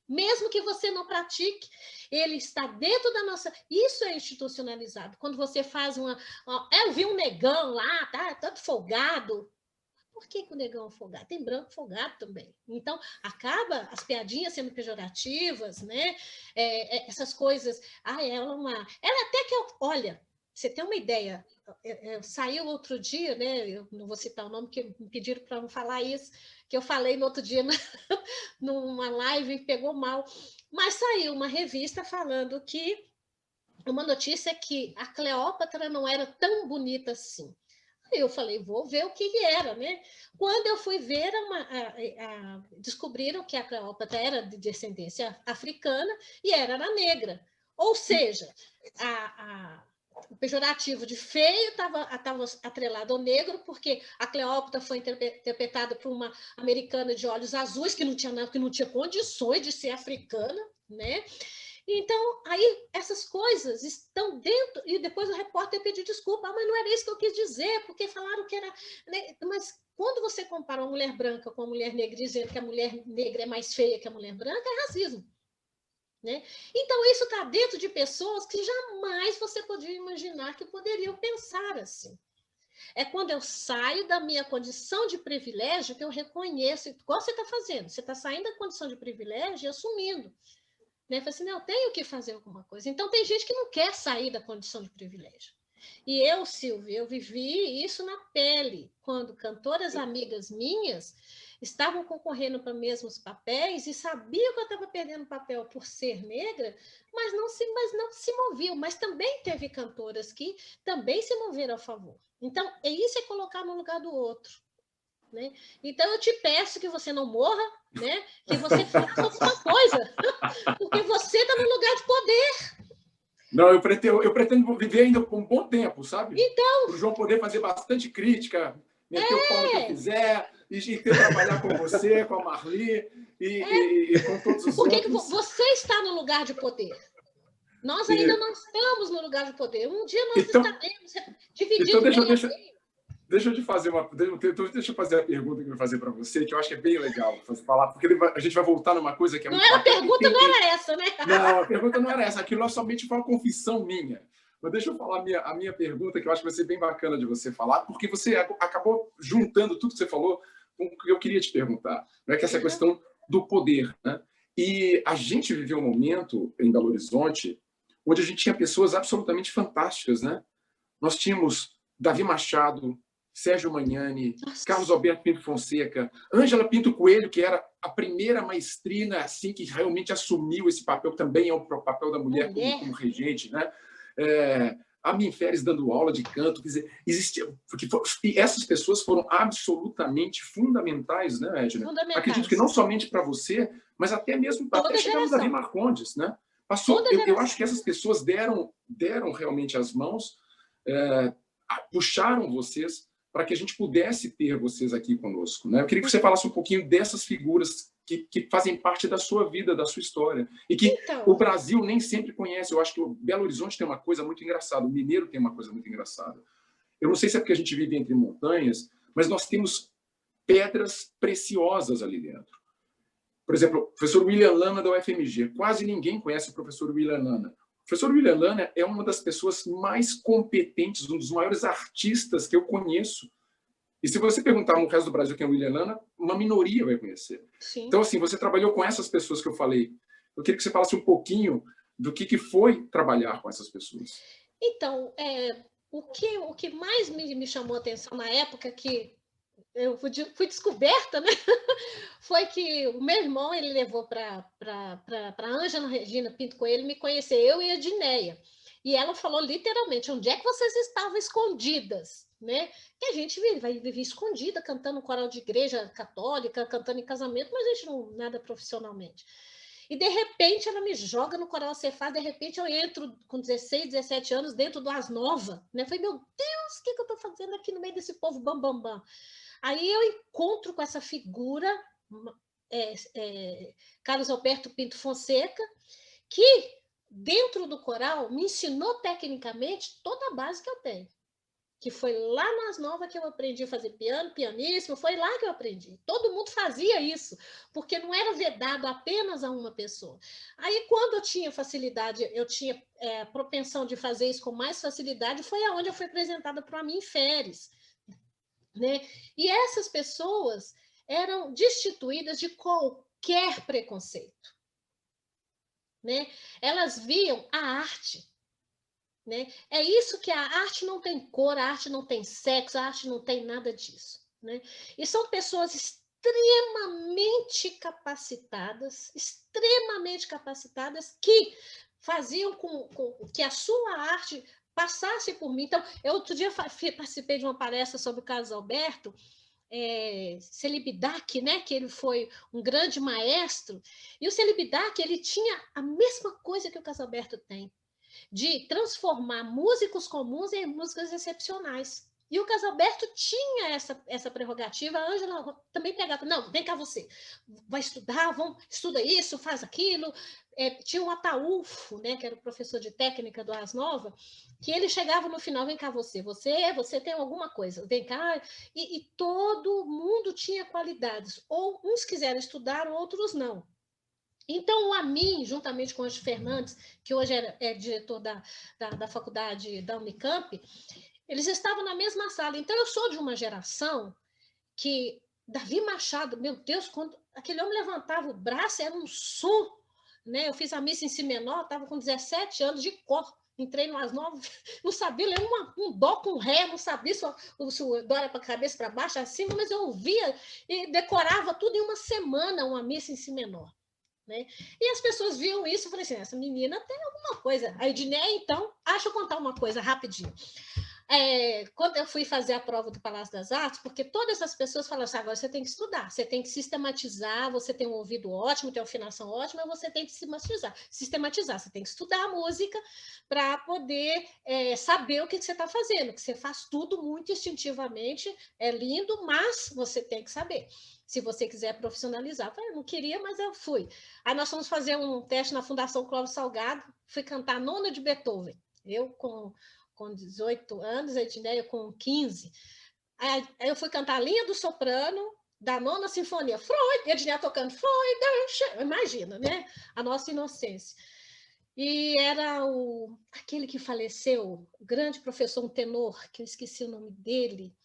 Speaker 2: Mesmo que você não pratique, ele está dentro da nossa... Isso é institucionalizado. Quando você faz uma... Eu vi um negão lá, tá todo folgado. Por que o negão é folgado? Tem branco folgado também. Então, acaba as piadinhas sendo pejorativas, né? Essas coisas... Ela até que... Olha, você tem uma ideia... Saiu outro dia, né? Eu não vou citar o nome, porque me pediram para não falar isso, que eu falei no outro dia numa live e pegou mal. Mas saiu uma revista falando que uma notícia que a Cleópatra não era tão bonita assim. Aí eu falei, vou ver o que era, né? Quando eu fui ver, descobriram que a Cleópatra era de descendência africana e era negra. Ou seja, o pejorativo de feio estava atrelado ao negro, porque a Cleópatra foi interpretada por uma americana de olhos azuis, que não tinha condições de ser africana, né? Então, aí essas coisas estão dentro, e depois o repórter pediu desculpa, mas não era isso que eu quis dizer, porque falaram que era... Né? Mas quando você compara uma mulher branca com uma mulher negra, dizendo que a mulher negra é mais feia que a mulher branca, é racismo. Né? Então, isso está dentro de pessoas que jamais você podia imaginar que poderiam pensar assim. É quando eu saio da minha condição de privilégio que eu reconheço, igual você está fazendo, você está saindo da condição de privilégio e assumindo. Né? Falei assim, não, eu tenho que fazer alguma coisa. Então, tem gente que não quer sair da condição de privilégio. E eu, Silvia, eu vivi isso na pele, quando cantoras amigas minhas estavam concorrendo para mesmos papéis e sabiam que eu estava perdendo papel por ser negra, mas não se moviam. Mas também teve cantoras que também se moveram a favor. Então, isso é colocar no lugar do outro. Né? Então, eu te peço que você não morra, né? Que você faça alguma coisa, porque você está no lugar de poder.
Speaker 5: Não, eu pretendo viver ainda por um bom tempo, sabe?
Speaker 2: Então...
Speaker 5: Para o João poder fazer bastante crítica, meter o pau no que eu quiser, e trabalhar com você, com a Marli e com todos os outros.
Speaker 2: Porque você está no lugar de poder. Nós ainda não estamos no lugar de poder. Um dia nós estaremos divididos
Speaker 5: Deixa eu fazer a pergunta que eu vou fazer para você, que eu acho que é bem legal falar, porque a gente vai voltar numa coisa que é muito
Speaker 2: bacana. A pergunta não era essa, né?
Speaker 5: Não, a pergunta não era essa. Aquilo somente foi uma confissão minha. Mas deixa eu falar a minha pergunta, que eu acho que vai ser bem bacana de você falar, porque você acabou juntando tudo que você falou com o que eu queria te perguntar, né? Que é essa questão do poder. Né? E a gente viveu um momento em Belo Horizonte onde a gente tinha pessoas absolutamente fantásticas. Né? Nós tínhamos Davi Machado, Sérgio Magnani, Carlos Alberto Pinto Fonseca, Ângela Pinto Coelho, que era a primeira maestrina assim, que realmente assumiu esse papel, que também é o papel da mulher como regente. Né? A Min Férez dando aula de canto. Quer dizer, e essas pessoas foram absolutamente fundamentais, né, Edna? Fundamentais. Acredito que não somente para você, mas até mesmo até chegar no Davi Marcondes. Né? Eu acho que essas pessoas deram realmente as mãos, puxaram vocês para que a gente pudesse ter vocês aqui conosco. Né? Eu queria que você falasse um pouquinho dessas figuras que fazem parte da sua vida, da sua história, e que o Brasil nem sempre conhece. Eu acho que o Belo Horizonte tem uma coisa muito engraçada, o mineiro tem uma coisa muito engraçada. Eu não sei se é porque a gente vive entre montanhas, mas nós temos pedras preciosas ali dentro. Por exemplo, o professor William Lana, da UFMG. Quase ninguém conhece o professor William Lana. O professor William Lana é uma das pessoas mais competentes, um dos maiores artistas que eu conheço. E se você perguntar no resto do Brasil quem é o William Lana, uma minoria vai conhecer. Sim. Então, assim, você trabalhou com essas pessoas que eu falei. Eu queria que você falasse um pouquinho do que foi trabalhar com essas pessoas.
Speaker 2: Então, o que mais me chamou a atenção na época que eu fui descoberta, né? Foi que o meu irmão ele levou para a Ângela Regina Pinto Coelho me conhecer, eu e a Dineia. E ela falou literalmente, onde é que vocês estavam escondidas? Né? Que a gente vive escondida, cantando coral de igreja católica, cantando em casamento, mas a gente não nada profissionalmente. E, de repente, ela me joga no coral Cefaz, de repente eu entro com 16, 17 anos dentro do As Nova. Né? Falei, meu Deus, o que eu estou fazendo aqui no meio desse povo bam, bam, bam? Aí eu encontro com essa figura, Carlos Alberto Pinto Fonseca, que, dentro do coral, me ensinou tecnicamente toda a base que eu tenho. Que foi lá nas Novas que eu aprendi a fazer piano, pianíssimo, foi lá que eu aprendi. Todo mundo fazia isso, porque não era vedado apenas a uma pessoa. Aí, quando eu tinha facilidade, eu tinha propensão de fazer isso com mais facilidade, foi aonde eu fui apresentada para a Min Férez. Né? E essas pessoas eram destituídas de qualquer preconceito. Né? Elas viam a arte. Né? É isso que a arte não tem cor, a arte não tem sexo, a arte não tem nada disso. Né? E são pessoas extremamente capacitadas que faziam com que a sua arte passasse por mim. Então, eu outro dia participei de uma palestra sobre o Carlos Alberto Celibidache, né, que ele foi um grande maestro, e o Celibidache, ele tinha a mesma coisa que o Carlos Alberto tem, de transformar músicos comuns em músicas excepcionais. E o Casalberto tinha essa prerrogativa. A Ângela também pegava, não, vem cá você, vai estudar, estuda isso, faz aquilo. Tinha um Ataúfo, né, que era o professor de técnica do Ars Nova, que ele chegava no final, vem cá você tem alguma coisa, vem cá. E todo mundo tinha qualidades. Ou uns quiseram estudar, outros não. Então, o Amin, juntamente com o Anjo Fernandes, que hoje é diretor da faculdade da Unicamp, eles estavam na mesma sala. Então, eu sou de uma geração que Davi Machado, meu Deus, quando aquele homem levantava o braço, era um som, né? Eu fiz a missa em si menor, estava com 17 anos de cor. Entrei no Ars Nova, não sabia ler um dó com ré, não sabia se o dó era para a cabeça, para baixo, acima, mas eu ouvia e decorava tudo em uma semana, uma missa em si menor. Né? E as pessoas viam isso e falaram assim, essa menina tem alguma coisa. A Edneia, então, deixa eu contar uma coisa rapidinho. Quando eu fui fazer a prova do Palácio das Artes, porque todas as pessoas falam assim, agora você tem que estudar, você tem que sistematizar, você tem um ouvido ótimo, tem uma afinação ótima, você tem que sistematizar, você tem que estudar a música para poder saber o que você está fazendo, que você faz tudo muito instintivamente, é lindo, mas você tem que saber. Se você quiser profissionalizar. Eu não queria, mas eu fui. Aí nós fomos fazer um teste na Fundação Clóvis Salgado, fui cantar a nona de Beethoven. Eu com 18 anos, a Edneia com 15. Aí eu fui cantar a linha do soprano da nona sinfonia. Freud, a Edneia tocando Freud, imagina, né? A nossa inocência. E era aquele que faleceu, o grande professor, um tenor, que eu esqueci o nome dele,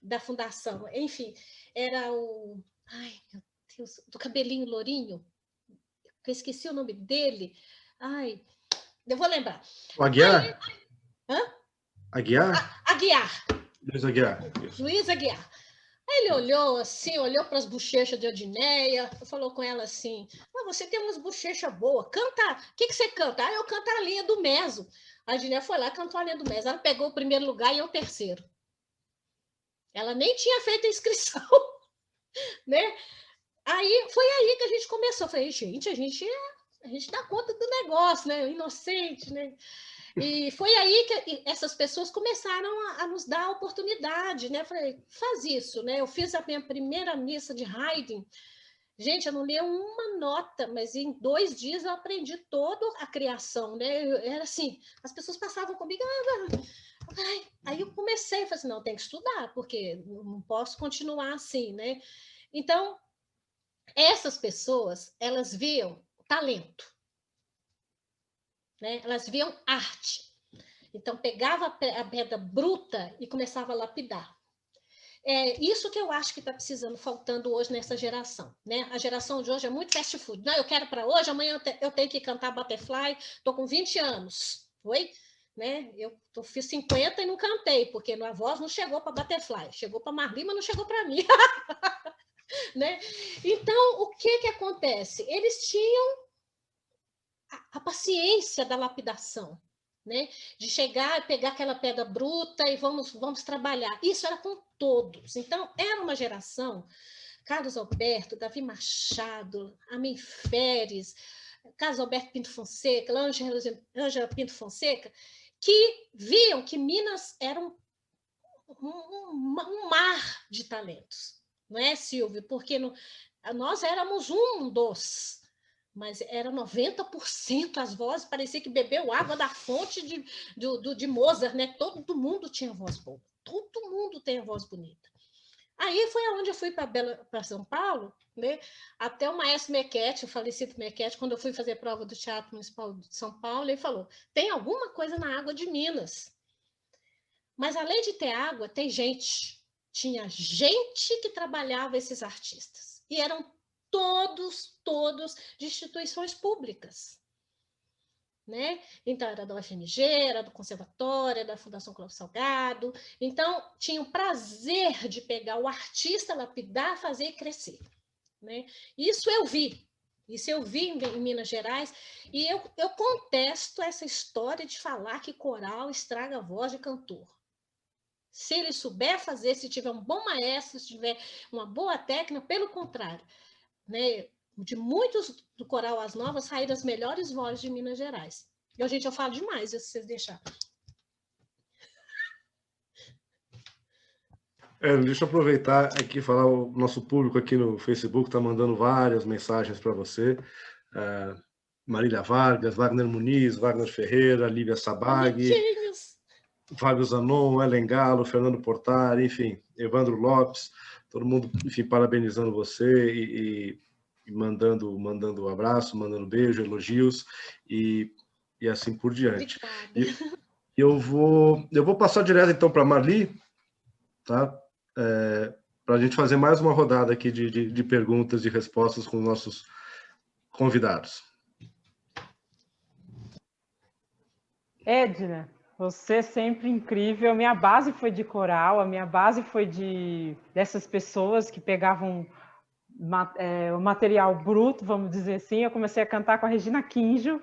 Speaker 2: da fundação. Enfim, era o... Ai, meu Deus, do cabelinho lourinho. Eu esqueci o nome dele. Ai, eu vou lembrar.
Speaker 1: O Aguiar?
Speaker 2: Hã?
Speaker 1: Aguiar?
Speaker 2: Aguiar.
Speaker 1: Luiz Aguiar. Isso.
Speaker 2: Luiz Aguiar. Aí ele olhou assim, olhou para as bochechas de Edneia, falou com ela assim, você tem umas bochechas boas, canta, o que você canta? Eu canto a linha do Meso. A Edneia foi lá, cantou a linha do Meso. Ela pegou o primeiro lugar e eu o terceiro. Ela nem tinha feito a inscrição, né? Aí foi aí que a gente começou. Eu falei, gente, a gente dá conta do negócio, né? Inocente, né? E foi aí que essas pessoas começaram a nos dar a oportunidade, né? Eu falei, faz isso, né? Eu fiz a minha primeira missa de Haydn. Gente, eu não li uma nota, mas em 2 dias eu aprendi toda a criação, né? Era assim, as pessoas passavam comigo, aí eu comecei, falei assim, não, tem que estudar, porque não posso continuar assim, né? Então, essas pessoas, elas viam talento, né? Elas viam arte. Então, pegava a pedra bruta e começava a lapidar. Isso que eu acho que está precisando, faltando hoje nessa geração, né? A geração de hoje é muito fast food. Não, eu quero para hoje, amanhã eu tenho que cantar Butterfly, estou com 20 anos, foi? Né? Eu fiz 50 e não cantei, porque a voz não chegou para Butterfly, chegou para Marli, mas não chegou para mim. Né? Então, o que acontece? Eles tinham a paciência da lapidação, né? De chegar e pegar aquela pedra bruta e vamos trabalhar. Isso era com todos. Então, era uma geração, Carlos Alberto, Davi Machado, Amin Feres, Carlos Alberto Pinto Fonseca, Ângela Pinto Fonseca, que viam que Minas era um mar de talentos. Não é, Silvio? Porque nós éramos um dos, mas era 90% as vozes, parecia que bebeu água da fonte de Mozart, né? Todo mundo tinha voz boa, todo mundo tem a voz bonita. Aí foi aonde eu fui para São Paulo, né? Até o maestro Mequete, o falecido Mequete, quando eu fui fazer prova do Teatro Municipal de São Paulo, ele falou, tem alguma coisa na água de Minas. Mas além de ter água, tem gente. Tinha gente que trabalhava esses artistas. E eram todos de instituições públicas. Né? Então, era da UFMG, era do Conservatório, era da Fundação Clóvis Salgado. Então, tinha o prazer de pegar o artista, lapidar, fazer crescer. Né? Isso eu vi. Isso eu vi em Minas Gerais, e eu contesto essa história de falar que coral estraga a voz de cantor. Se ele souber fazer, se tiver um bom maestro, se tiver uma boa técnica, pelo contrário, né? De muitos do coral As Novas saíram as melhores vozes de Minas Gerais. E, gente, eu falo demais, se vocês deixarem.
Speaker 1: Deixa eu aproveitar aqui e falar, o nosso público aqui no Facebook está mandando várias mensagens para você. Marília Vargas, Wagner Muniz, Wagner Ferreira, Lívia Sabag, Fábio Zanon, Ellen Galo, Fernando Portari, enfim, Evandro Lopes, todo mundo, enfim, parabenizando você e mandando um abraço, mandando beijo, elogios e assim por diante. E eu vou passar direto então para a Marli, tá? Para a gente fazer mais uma rodada aqui de perguntas e respostas com os nossos convidados.
Speaker 4: Edna, você é sempre incrível. Minha base foi de coral, a minha base foi dessas pessoas que pegavam o material bruto, vamos dizer assim. Eu comecei a cantar com a Regina Quinjo,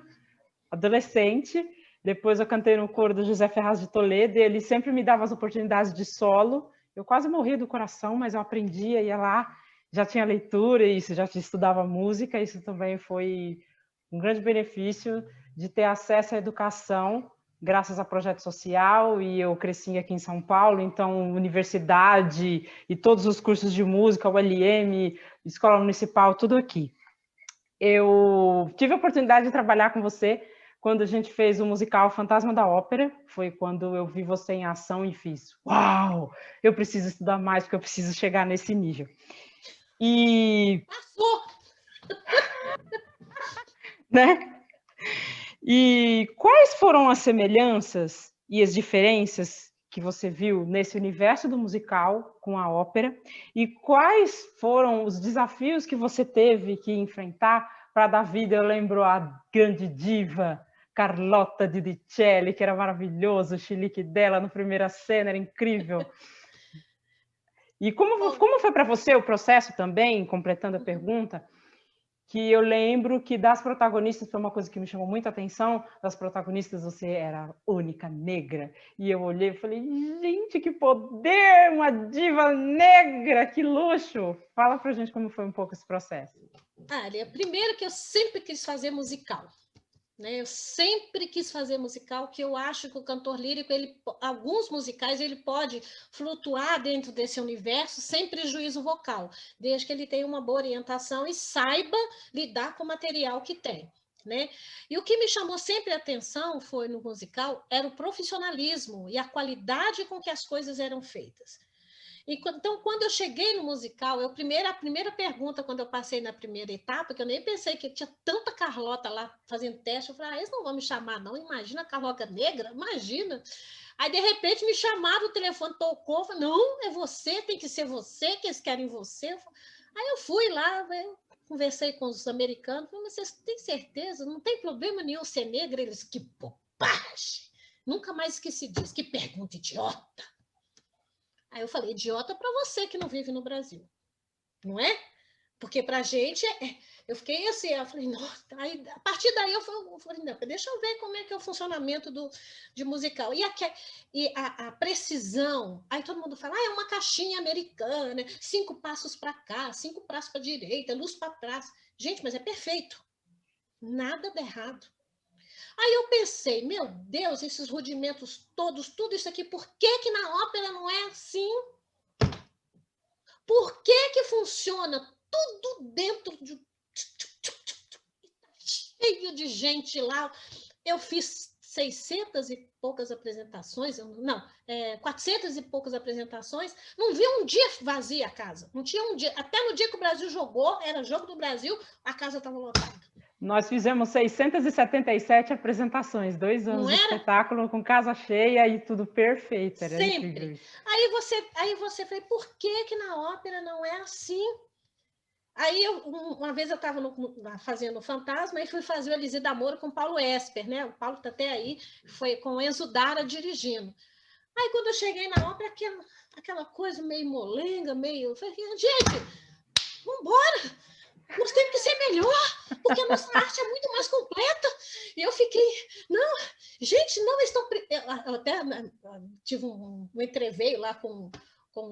Speaker 4: adolescente. Depois eu cantei no coro do José Ferraz de Toledo, e ele sempre me dava as oportunidades de solo. Eu quase morria do coração, mas eu aprendia, ia lá, já tinha leitura, isso, já estudava música. Isso também foi um grande benefício de ter acesso à educação, graças a projeto social, e eu cresci aqui em São Paulo, então universidade e todos os cursos de música, o LM, escola municipal, tudo aqui. Eu tive a oportunidade de trabalhar com você quando a gente fez o musical Fantasma da Ópera. Foi quando eu vi você em ação e fiz, uau, eu preciso estudar mais, porque eu preciso chegar nesse nível. E...
Speaker 2: Passou!
Speaker 4: Né? E quais foram as semelhanças e as diferenças que você viu nesse universo do musical com a ópera? E quais foram os desafios que você teve que enfrentar para dar vida? Eu lembro a grande diva Carlotta Didicelli, que era maravilhoso, o chilique dela na primeira cena era incrível. E como foi para você o processo também, completando a pergunta, que eu lembro que das protagonistas, foi uma coisa que me chamou muita atenção, das protagonistas você era a única negra, e eu olhei e falei, gente, que poder, uma diva negra, que luxo! Fala pra gente como foi um pouco esse processo.
Speaker 2: Primeiro que eu sempre quis fazer musical. Eu sempre quis fazer musical, que eu acho que o cantor lírico, alguns musicais, ele pode flutuar dentro desse universo sem prejuízo vocal, desde que ele tenha uma boa orientação e saiba lidar com o material que tem. E o que me chamou sempre a atenção foi no musical, era o profissionalismo e a qualidade com que as coisas eram feitas. Então, quando eu cheguei no musical, a primeira pergunta, quando eu passei na primeira etapa, que eu nem pensei que tinha tanta Carlota lá fazendo teste, eu falei, eles não vão me chamar, não. Imagina a Carlota negra, imagina. Aí, de repente, me chamaram, o telefone tocou, eu falei, não, é você, tem que ser você, que eles querem você. Aí eu fui lá, conversei com os americanos, falei, mas vocês têm certeza? Não tem problema nenhum ser negra? Eles, que bobagem! Nunca mais esqueci disso, que pergunta idiota! Aí eu falei, idiota para você que não vive no Brasil, não é? Porque para a gente, eu fiquei assim, eu falei, nossa, aí, a partir daí eu falei, não, deixa eu ver como é que é o funcionamento de musical. E a precisão, aí todo mundo fala, é uma caixinha americana, 5 passos para cá, 5 passos para a direita, luz para trás. Gente, mas é perfeito, nada de errado. Aí eu pensei, meu Deus, esses rudimentos todos, tudo isso aqui, por que na ópera não é assim? Por que funciona tudo dentro de... cheio de gente lá? Eu fiz 600 e poucas apresentações, 400 e poucas apresentações, não vi um dia vazia a casa, não tinha um dia, até no dia que o Brasil jogou, era jogo do Brasil, a casa estava lotada.
Speaker 4: Nós fizemos 677 apresentações, 2 anos de espetáculo com casa cheia e tudo perfeito. Era
Speaker 2: sempre.
Speaker 4: Incrível.
Speaker 2: Aí você falou, por que na ópera não é assim? Aí uma vez eu estava fazendo o Fantasma e fui fazer o Elisir da Moura com o Paulo Esper, né? O Paulo está até aí, foi com o Enzo Dara dirigindo. Aí quando eu cheguei na ópera, aquela coisa meio molenga, meio... Eu falei, gente, vambora! nós temos que ser melhor, porque a nossa arte é muito mais completa. E eu fiquei, não, gente, não estão... Eu até tive um entreveio lá com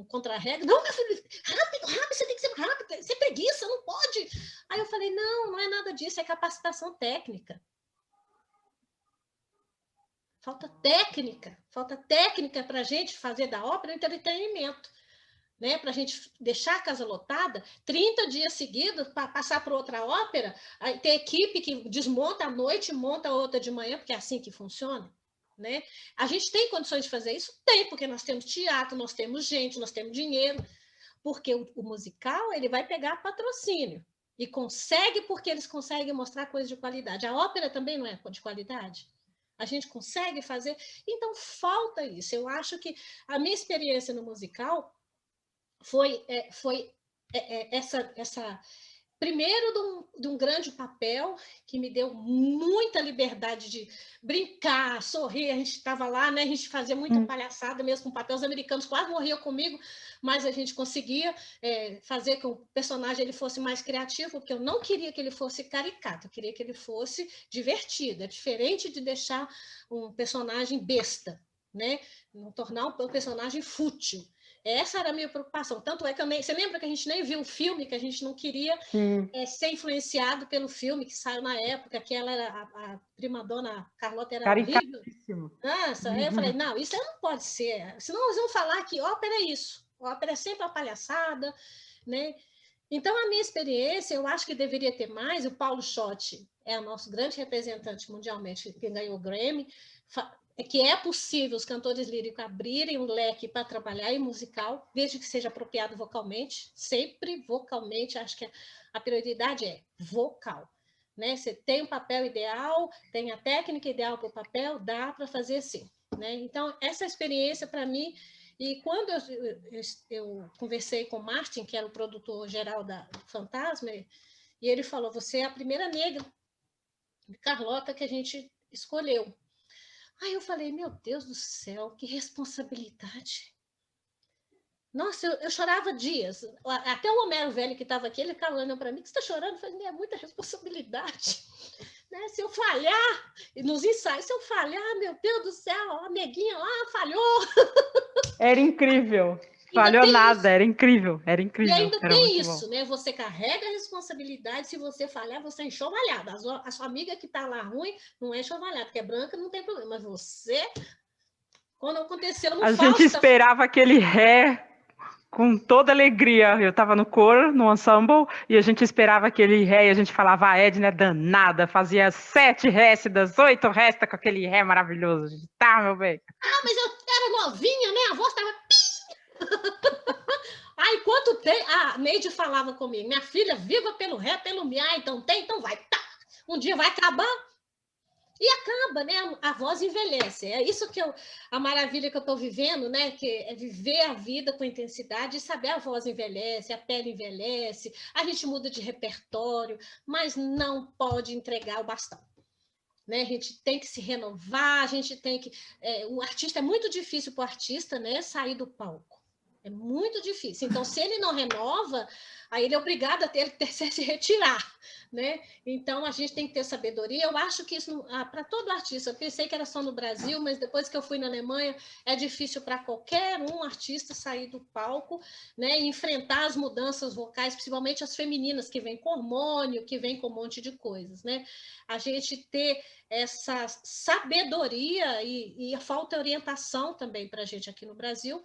Speaker 2: contra-regra. Não, meu filho, rápido, você tem que ser rápido, você é preguiça, não pode. Aí eu falei, não é nada disso, é capacitação técnica. Falta técnica para a gente fazer da ópera um entretenimento. Né, para a gente deixar a casa lotada, 30 dias seguidos, para passar para outra ópera, aí tem equipe que desmonta à noite, monta outra de manhã, porque é assim que funciona. Né? A gente tem condições de fazer isso? Tem, porque nós temos teatro, nós temos gente, nós temos dinheiro, porque o musical ele vai pegar patrocínio, e consegue porque eles conseguem mostrar coisas de qualidade. A ópera também não é de qualidade? A gente consegue fazer? Então, falta isso. Eu acho que a minha experiência no musical foi essa primeiro de um grande papel que me deu muita liberdade de brincar, sorrir. A gente estava lá, né? A gente fazia muita palhaçada mesmo com papéis. Os americanos quase morriam comigo, mas a gente conseguia fazer que o personagem ele fosse mais criativo, porque eu não queria que ele fosse caricato, eu queria que ele fosse divertido. É diferente de deixar um personagem besta, né? Não tornar um personagem fútil. Essa era a minha preocupação. Tanto é que você lembra que a gente nem viu o filme, que a gente não queria ser influenciado pelo filme que saiu na época, que ela era a primadona Carlota era horrível. Nossa, aí eu falei, não, isso não pode ser. Senão nós vamos falar que ópera é isso. Ópera é sempre uma palhaçada, né? Então, a minha experiência, eu acho que deveria ter mais. O Paulo Schott é o nosso grande representante mundialmente, que ganhou o Grammy, que é possível os cantores líricos abrirem um leque para trabalhar em musical, desde que seja apropriado vocalmente, sempre vocalmente. Acho que a prioridade é vocal. Né? Você tem um papel ideal, tem a técnica ideal para o papel, dá para fazer sim. Né? Então, essa experiência para mim, e quando eu conversei com o Martin, que era o produtor geral da Fantasma, e ele falou, você é a primeira negra de Carlota que a gente escolheu. Aí eu falei, meu Deus do céu, que responsabilidade. Nossa, eu chorava dias. Até o Homero velho que estava aqui, ele ficava olhando para mim, que você está chorando? Eu falei, é muita responsabilidade. Né? Se eu falhar, nos ensaios, se eu falhar, meu Deus do céu, a neguinha lá falhou.
Speaker 4: Era incrível. Falhou nada, isso. Era incrível.
Speaker 2: E ainda tem isso, né? Você carrega a responsabilidade, se você falhar, você é enxovalhada. A sua amiga que está lá ruim não é enxovalhada, porque é branca, não tem problema. Mas você, quando aconteceu no Fausto...
Speaker 4: A gente esperava aquele ré com toda alegria. Eu estava no coro, no ensemble, e a gente esperava aquele ré, e a gente falava, a Edna é danada, fazia 7 récidas, 8 récidas com aquele ré maravilhoso. A gente, tá, meu bem.
Speaker 2: Ah, mas eu era novinha, né? A voz estava... Aí, quanto tem... A Neide falava comigo, minha filha, viva pelo ré, pelo mi. Ah, então tem, então vai. Tá. Um dia vai acabar. E acaba, né? A voz envelhece. É isso que a maravilha que eu estou vivendo, né? Que é viver a vida com intensidade e saber a voz envelhece, a pele envelhece, a gente muda de repertório, mas não pode entregar o bastão. Né? A gente tem que se renovar, a gente tem que... o artista é muito difícil para o artista, né? Sair do palco. É muito difícil. Então, se ele não renova, aí ele é obrigado a ter que se retirar, né? Então, a gente tem que ter sabedoria. Eu acho que isso, para todo artista, eu pensei que era só no Brasil, mas depois que eu fui na Alemanha, é difícil para qualquer artista sair do palco, né? E enfrentar as mudanças vocais, principalmente as femininas, que vêm com hormônio, que vêm com um monte de coisas, né? A gente ter essa sabedoria e a falta de orientação também para a gente aqui no Brasil,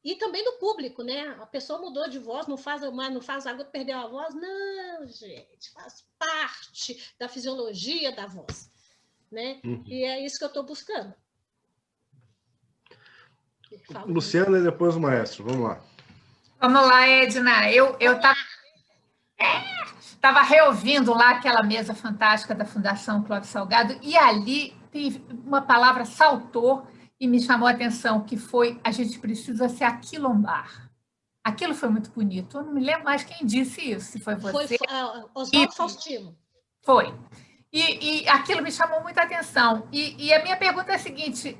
Speaker 2: e também do público, né? A pessoa mudou de voz, não faz agudo, perdeu a voz. Não, gente, faz parte da fisiologia da voz, né? E é isso que eu estou buscando.
Speaker 1: Luciana e depois o maestro, vamos lá.
Speaker 3: Vamos lá, Edna. Eu estava reouvindo lá aquela mesa fantástica da Fundação Clóvis Salgado, e ali uma palavra saltou e me chamou a atenção, que foi: a gente precisa se aquilombar. Aquilo foi muito bonito. Eu não me lembro mais quem disse isso, se foi você.
Speaker 2: Foi Oswaldo Faustino.
Speaker 3: Foi. E aquilo me chamou muita atenção. E a minha pergunta é a seguinte: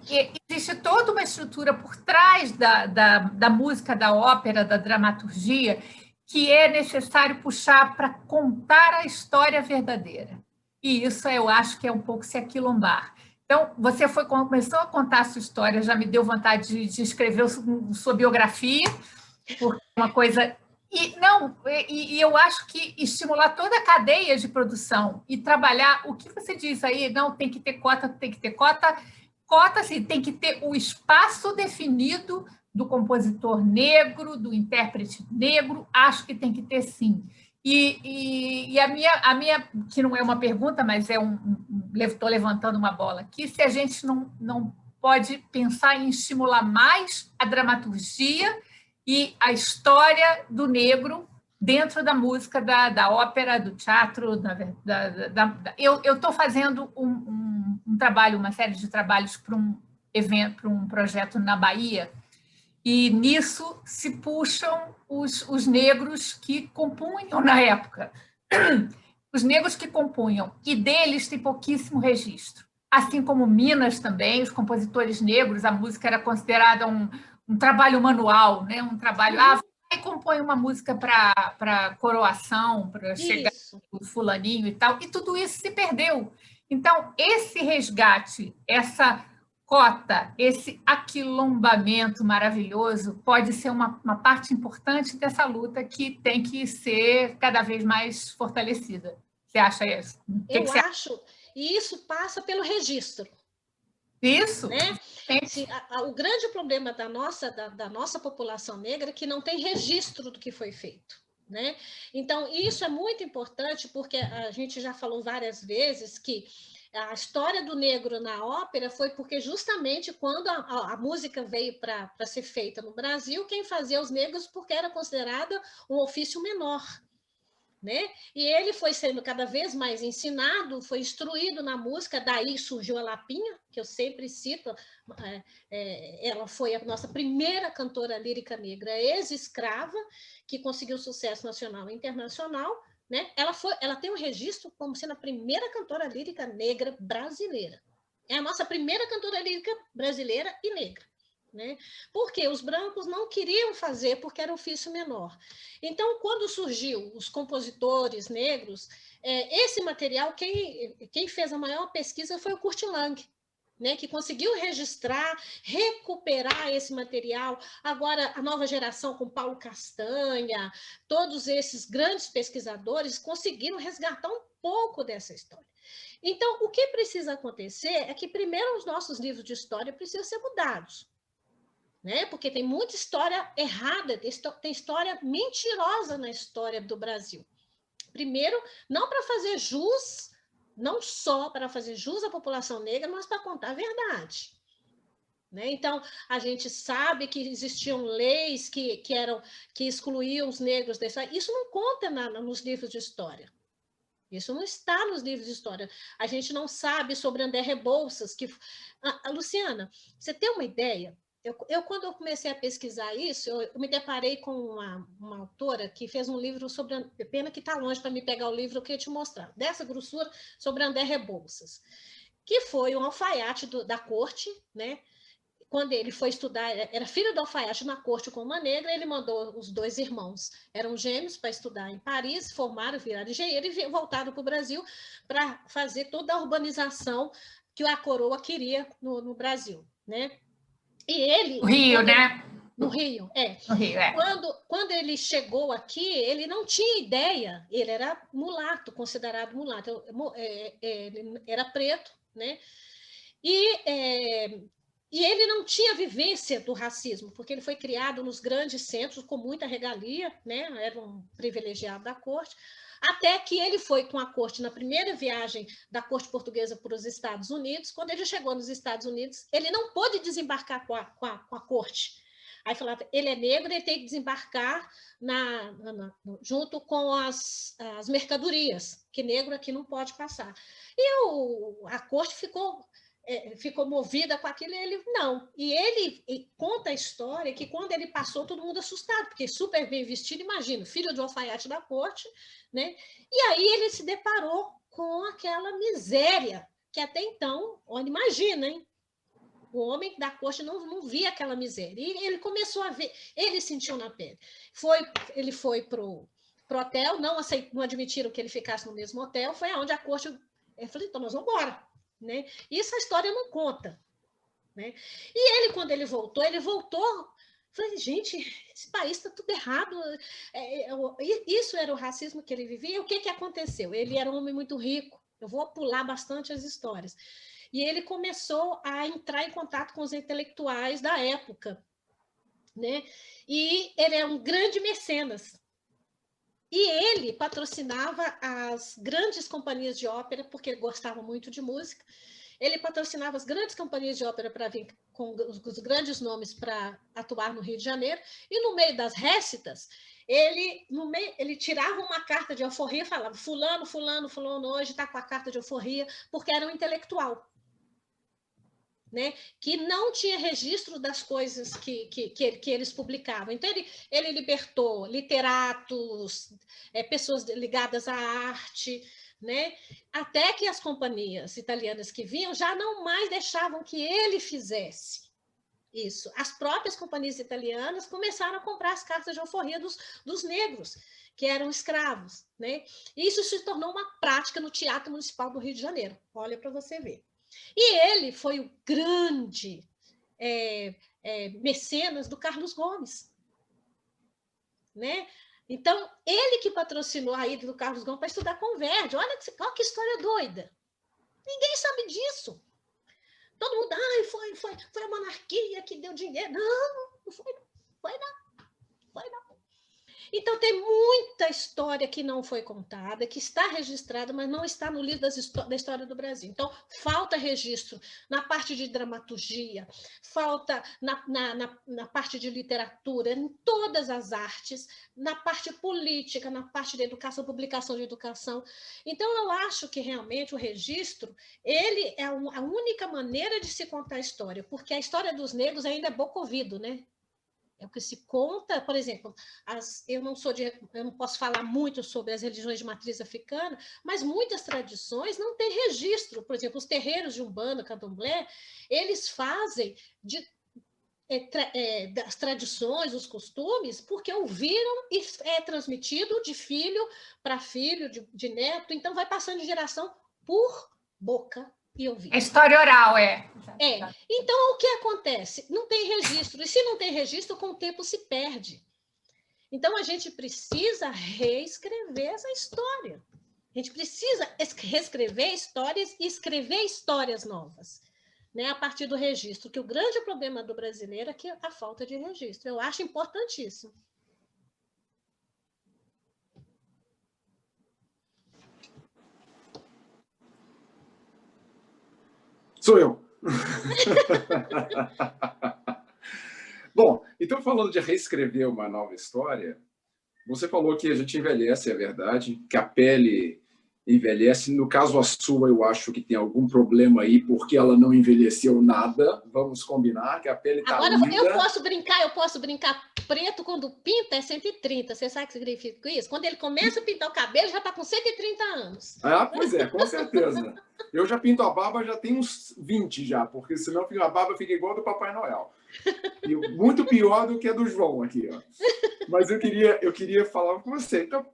Speaker 3: existe toda uma estrutura por trás da música, da ópera, da dramaturgia, que é necessário puxar para contar a história verdadeira. E isso eu acho que é um pouco se aquilombar. Então, você começou a contar a sua história, já me deu vontade de escrever sua biografia, porque é uma coisa... E eu acho que estimular toda a cadeia de produção e trabalhar o que você diz aí, não, tem que ter cota, sim, tem que ter o espaço definido do compositor negro, do intérprete negro, acho que tem que ter sim. E a minha, que não é uma pergunta, mas estou levantando uma bola aqui, se a gente não pode pensar em estimular mais a dramaturgia e a história do negro dentro da música, da ópera, do teatro. Eu estou fazendo um trabalho, uma série de trabalhos para um evento, para um projeto na Bahia, e nisso se puxam os negros que compunham na época. Os negros que compunham, e deles tem pouquíssimo registro. Assim como Minas também, os compositores negros, a música era considerada um trabalho manual, né? Um trabalho... vai compõe uma música para coroação, para chegar o fulaninho e tal, e tudo isso se perdeu. Então, esse resgate, essa cota, esse aquilombamento maravilhoso pode ser uma parte importante dessa luta que tem que ser cada vez mais fortalecida. Você acha isso?
Speaker 2: Eu acho, e isso passa pelo registro.
Speaker 3: Isso.
Speaker 2: Né? O grande problema da nossa população negra é que não tem registro do que foi feito. Né? Então, isso é muito importante, porque a gente já falou várias vezes que a história do negro na ópera foi porque justamente quando a música veio para ser feita no Brasil, quem fazia os negros porque era considerada um ofício menor. Né? E ele foi sendo cada vez mais ensinado, foi instruído na música, daí surgiu a Lapinha, que eu sempre cito, ela foi a nossa primeira cantora lírica negra ex-escrava, que conseguiu sucesso nacional e internacional, né? Ela tem um registro como sendo a primeira cantora lírica negra brasileira. É a nossa primeira cantora lírica brasileira e negra. Né? Porque os brancos não queriam fazer porque era ofício menor. Então, quando surgiu os compositores negros, esse material, quem fez a maior pesquisa foi o Kurt Lang, né? Que conseguiu registrar, recuperar esse material. Agora, a nova geração com Paulo Castanha, todos esses grandes pesquisadores conseguiram resgatar um pouco dessa história. Então, o que precisa acontecer é que, primeiro, os nossos livros de história precisam ser mudados. Né? Porque tem muita história errada, tem história mentirosa na história do Brasil. Primeiro, não para fazer jus, não só para fazer jus à população negra, mas para contar a verdade. Né? Então, a gente sabe que existiam leis que excluíam os negros da história. Isso não conta nos livros de história. Isso não está nos livros de história. A gente não sabe sobre André Rebouças. Luciana, você tem uma ideia? Quando eu comecei a pesquisar isso, eu me deparei com uma autora que fez um livro sobre... Pena que está longe para me pegar o livro, eu queria te mostrar. Dessa grossura, sobre André Rebouças. Que foi um alfaiate da corte, né? Quando ele foi estudar, era filho do alfaiate na corte com uma negra, ele mandou os dois irmãos, eram gêmeos, para estudar em Paris, formaram, viraram engenheiro e voltaram para o Brasil para fazer toda a urbanização que a coroa queria no Brasil, né? E ele...
Speaker 3: No Rio, né?
Speaker 2: No Rio,
Speaker 3: No Rio, é.
Speaker 2: Quando ele chegou aqui, ele não tinha ideia, ele era mulato, considerado mulato, ele era preto, né? E ele não tinha vivência do racismo, porque ele foi criado nos grandes centros com muita regalia, né? Era um privilegiado da corte, até que ele foi com a corte na primeira viagem da corte portuguesa para os Estados Unidos. Quando ele chegou nos Estados Unidos, ele não pôde desembarcar com a corte. Aí falava, ele é negro, ele tem que desembarcar junto com as mercadorias, que negro aqui não pode passar. E a corte ficou movida com aquilo, e ele não. E ele conta a história que quando ele passou, todo mundo assustado, porque super bem vestido, imagina, filho de alfaiate da corte, né? E aí ele se deparou com aquela miséria, que até então, olha, imagina, hein? O homem da corte não via aquela miséria. E ele começou a ver, ele sentiu na pele. Ele foi para o hotel, não admitiram que ele ficasse no mesmo hotel, foi aonde a corte... Ele falou, então nós vamos embora. Né? Isso a história não conta. Né? E ele, quando ele voltou, falei, gente, esse país está tudo errado. Isso era o racismo que ele vivia. E o que aconteceu? Ele era um homem muito rico. Eu vou pular bastante as histórias. E ele começou a entrar em contato com os intelectuais da época. Né? E ele é um grande mecenas. E ele patrocinava as grandes companhias de ópera, porque ele gostava muito de música. Ele patrocinava as grandes companhias de ópera para vir com os grandes nomes para atuar no Rio de Janeiro. E no meio das récitas, ele tirava uma carta de alforria e falava fulano, fulano, fulano hoje está com a carta de alforria, porque era um intelectual. Né, que não tinha registro das coisas que eles publicavam. Então, ele libertou literatos, pessoas ligadas à arte, né, até que as companhias italianas que vinham já não mais deixavam que ele fizesse isso. As próprias companhias italianas começaram a comprar as cartas de alforria dos negros, que eram escravos. Né? E isso se tornou uma prática no Teatro Municipal do Rio de Janeiro. Olha para você ver. E ele foi o grande mecenas do Carlos Gomes. Né? Então, ele que patrocinou a ida do Carlos Gomes para estudar com o Verdi. Olha que história doida. Ninguém sabe disso. Todo mundo, foi a monarquia que deu dinheiro. Não foi não. Então, tem muita história que não foi contada, que está registrada, mas não está no livro da história do Brasil. Então, falta registro na parte de dramaturgia, falta na parte de literatura, em todas as artes, na parte política, na parte da educação, publicação de educação. Então, eu acho que, realmente, o registro, ele é a única maneira de se contar a história, porque a história dos negros ainda é boca ouvido, né? É o que se conta, por exemplo, eu não posso falar muito sobre as religiões de matriz africana, mas muitas tradições não têm registro. Por exemplo, os terreiros de Umbanda, Candomblé, eles fazem das tradições, os costumes, porque ouviram e é transmitido de filho para filho, de neto, então vai passando de geração por boca e ouvido.
Speaker 3: É história oral,
Speaker 2: Então, o que acontece? Não tem registro. E se não tem registro, com o tempo se perde. Então, a gente precisa reescrever essa história. A gente precisa reescrever histórias e escrever histórias novas, né, a partir do registro, que o grande problema do brasileiro é que a falta de registro. Eu acho importantíssimo.
Speaker 5: Sou eu. Bom, então falando de reescrever uma nova história, você falou que a gente envelhece, é verdade, que a pele envelhece. No caso a sua, eu acho que tem algum problema aí, porque ela não envelheceu nada. Vamos combinar que a pele está linda.
Speaker 2: Agora, eu posso brincar preto quando pinta é 130. Você sabe o que significa isso? Quando ele começa a pintar o cabelo, já está com 130 anos.
Speaker 5: Ah, pois é, com certeza. Eu já pinto a barba, já tem uns 20 já, porque senão a barba fica igual a do Papai Noel. E muito pior do que a do João aqui, ó. Mas eu queria falar com você. Então,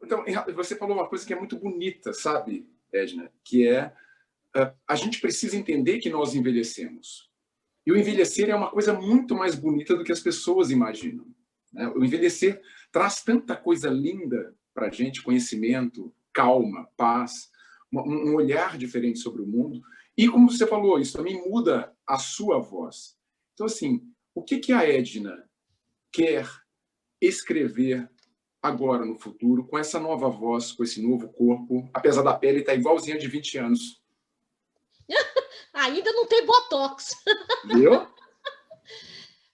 Speaker 5: você falou uma coisa que é muito bonita, sabe, Edna? Que é a gente precisa entender que nós envelhecemos. E o envelhecer é uma coisa muito mais bonita do que as pessoas imaginam. Né? O envelhecer traz tanta coisa linda para a gente, conhecimento, calma, paz, um olhar diferente sobre o mundo. E, como você falou, isso também muda a sua voz. Então, assim, o que a Edna quer escrever agora no futuro, com essa nova voz, com esse novo corpo, apesar da pele estar igualzinha de 20 anos?
Speaker 2: Ainda não tem botox.
Speaker 5: Viu?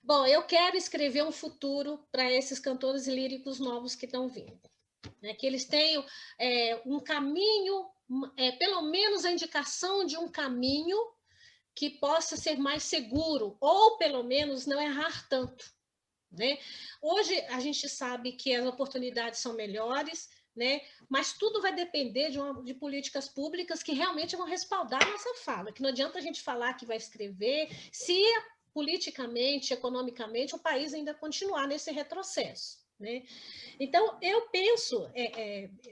Speaker 2: Bom, eu quero escrever um futuro para esses cantores líricos novos que estão vindo. Né? Que eles tenham um caminho, pelo menos a indicação de um caminho que possa ser mais seguro, ou pelo menos não errar tanto. Né? Hoje a gente sabe que as oportunidades são melhores, né? Mas tudo vai depender de políticas públicas que realmente vão respaldar a nossa fala, que não adianta a gente falar que vai escrever, se politicamente, economicamente, o país ainda continuar nesse retrocesso, né? Então, eu penso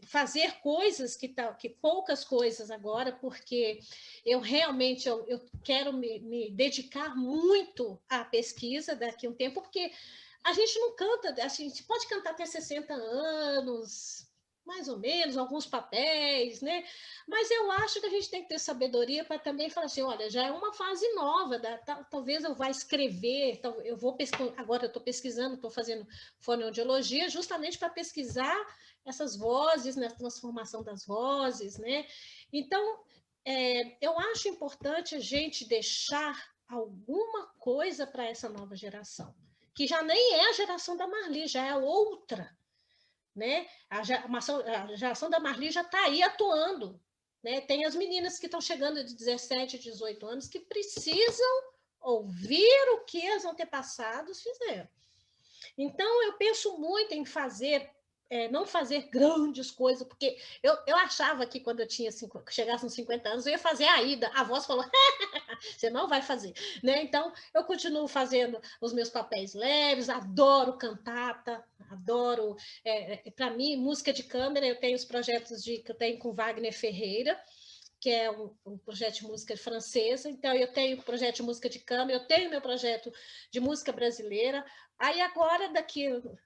Speaker 2: fazer coisas que poucas coisas agora, porque eu realmente eu quero me dedicar muito à pesquisa daqui a um tempo, porque a gente não canta, assim, a gente pode cantar até 60 anos, mais ou menos, alguns papéis, né? Mas eu acho que a gente tem que ter sabedoria para também falar assim, olha, já é uma fase nova, talvez eu vá escrever, eu vou agora eu estou pesquisando, estou fazendo fonoaudiologia justamente para pesquisar essas vozes, né, a transformação das vozes, né? Então, eu acho importante a gente deixar alguma coisa para essa nova geração, que já nem é a geração da Marli, já é outra, né? A geração da Marli já está aí atuando, né? Tem as meninas que estão chegando de 17, 18 anos que precisam ouvir o que os antepassados fizeram. Então, eu penso muito em fazer, não fazer grandes coisas, porque eu achava que quando eu chegasse nos 50 anos, eu ia fazer a Aida. A voz falou, você não vai fazer, né? Então, eu continuo fazendo os meus papéis leves, adoro cantata, adoro... para mim, música de câmera, eu tenho os projetos que eu tenho com Wagner Ferreira, que é um projeto de música francesa, então eu tenho projeto de música de câmara, eu tenho meu projeto de música brasileira, aí agora,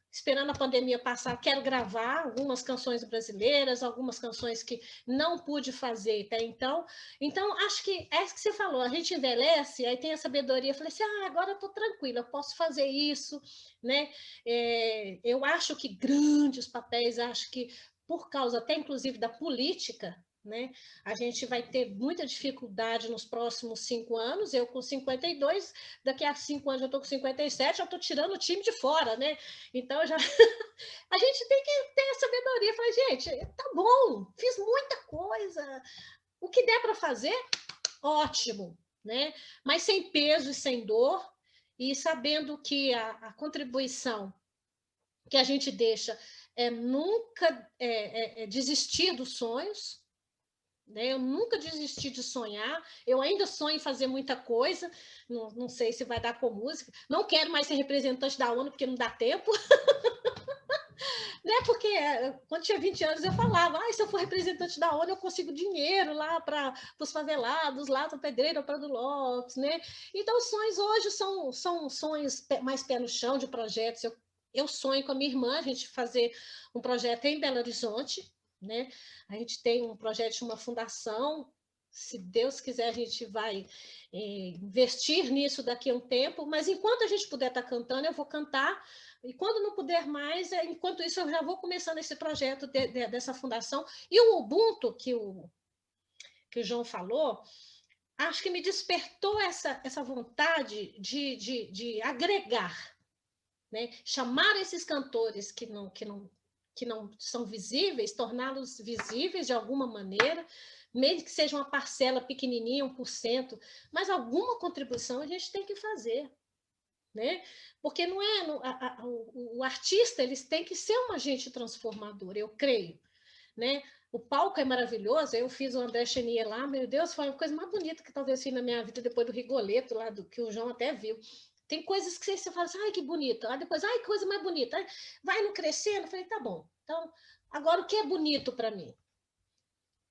Speaker 2: esperando a pandemia passar, quero gravar algumas canções brasileiras, algumas canções que não pude fazer até então, acho que é isso que você falou, a gente envelhece, aí tem a sabedoria, eu falei assim, agora eu estou tranquila, eu posso fazer isso, né? Eu acho que grandes papéis, acho que por causa até inclusive da política, né? A gente vai ter muita dificuldade nos próximos 5 anos, eu com 52, daqui a 5 anos eu estou com 57, já estou tirando o time de fora, né? Então, já a gente tem que ter a sabedoria, falar, gente, tá bom, fiz muita coisa, o que der para fazer, ótimo, né? Mas sem peso e sem dor, e sabendo que a contribuição que a gente deixa nunca desistir dos sonhos, né? Eu nunca desisti de sonhar, eu ainda sonho em fazer muita coisa, não sei se vai dar com música, não quero mais ser representante da ONU, porque não dá tempo, né? Porque quando tinha 20 anos eu falava, se eu for representante da ONU eu consigo dinheiro lá para os favelados, lá para Pedreira, para do Lopes, né? Então os sonhos hoje são sonhos mais pé no chão, de projetos. Eu sonho com a minha irmã, a gente fazer um projeto em Belo Horizonte, né? A gente tem um projeto de uma fundação, se Deus quiser a gente vai investir nisso daqui a um tempo, mas enquanto a gente puder estar cantando, eu vou cantar, e quando não puder mais, enquanto isso eu já vou começando esse projeto dessa fundação, e o Ubuntu, que o João falou, acho que me despertou essa vontade de agregar, né? Chamar esses cantores que não são visíveis, torná-los visíveis de alguma maneira, mesmo que seja uma parcela pequenininha, 1%, mas alguma contribuição a gente tem que fazer, né? Porque não é o artista, eles têm que ser um agente transformador, eu creio, né? O palco é maravilhoso, eu fiz o André Chenier lá, meu Deus, foi a coisa mais bonita que talvez fiz na minha vida, depois do Rigoletto, lá que o João até viu. Tem coisas que você fala assim, ai, que bonita. Aí depois, ai, que coisa mais bonita. Aí vai no crescendo, eu falei, tá bom. Então, agora o que é bonito para mim?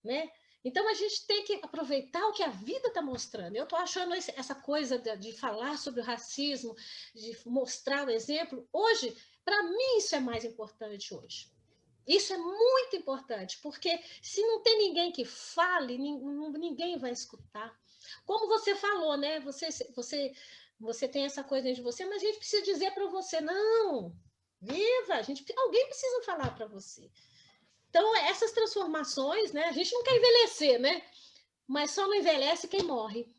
Speaker 2: Né? Então, a gente tem que aproveitar o que a vida está mostrando. Eu estou achando essa coisa de falar sobre o racismo, de mostrar o exemplo. Hoje, para mim, isso é mais importante hoje. Isso é muito importante, porque se não tem ninguém que fale, ninguém vai escutar. Como você falou, né? Você tem essa coisa dentro de você, mas a gente precisa dizer para você, não, viva, alguém precisa falar para você. Então, essas transformações, né? A gente não quer envelhecer, né? Mas só não envelhece quem morre,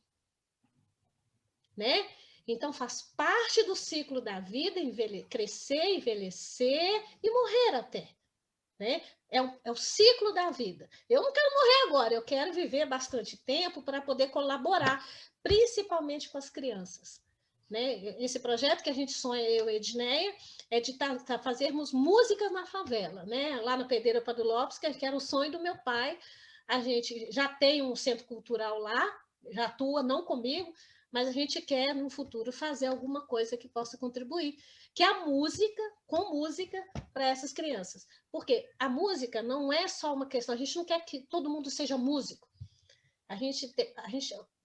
Speaker 2: né? Então, faz parte do ciclo da vida crescer, envelhecer e morrer até. Né? É o ciclo da vida. Eu não quero morrer agora, eu quero viver bastante tempo para poder colaborar, principalmente com as crianças. Né? Esse projeto que a gente sonha, eu e a Edneia, é de fazermos músicas na favela, né? Lá no Pedreira Padre Lopes, que era o sonho do meu pai. A gente já tem um centro cultural lá, já atua, não comigo, mas a gente quer, no futuro, fazer alguma coisa que possa contribuir, que é a música, com música, para essas crianças. Porque a música não é só uma questão, a gente não quer que todo mundo seja músico.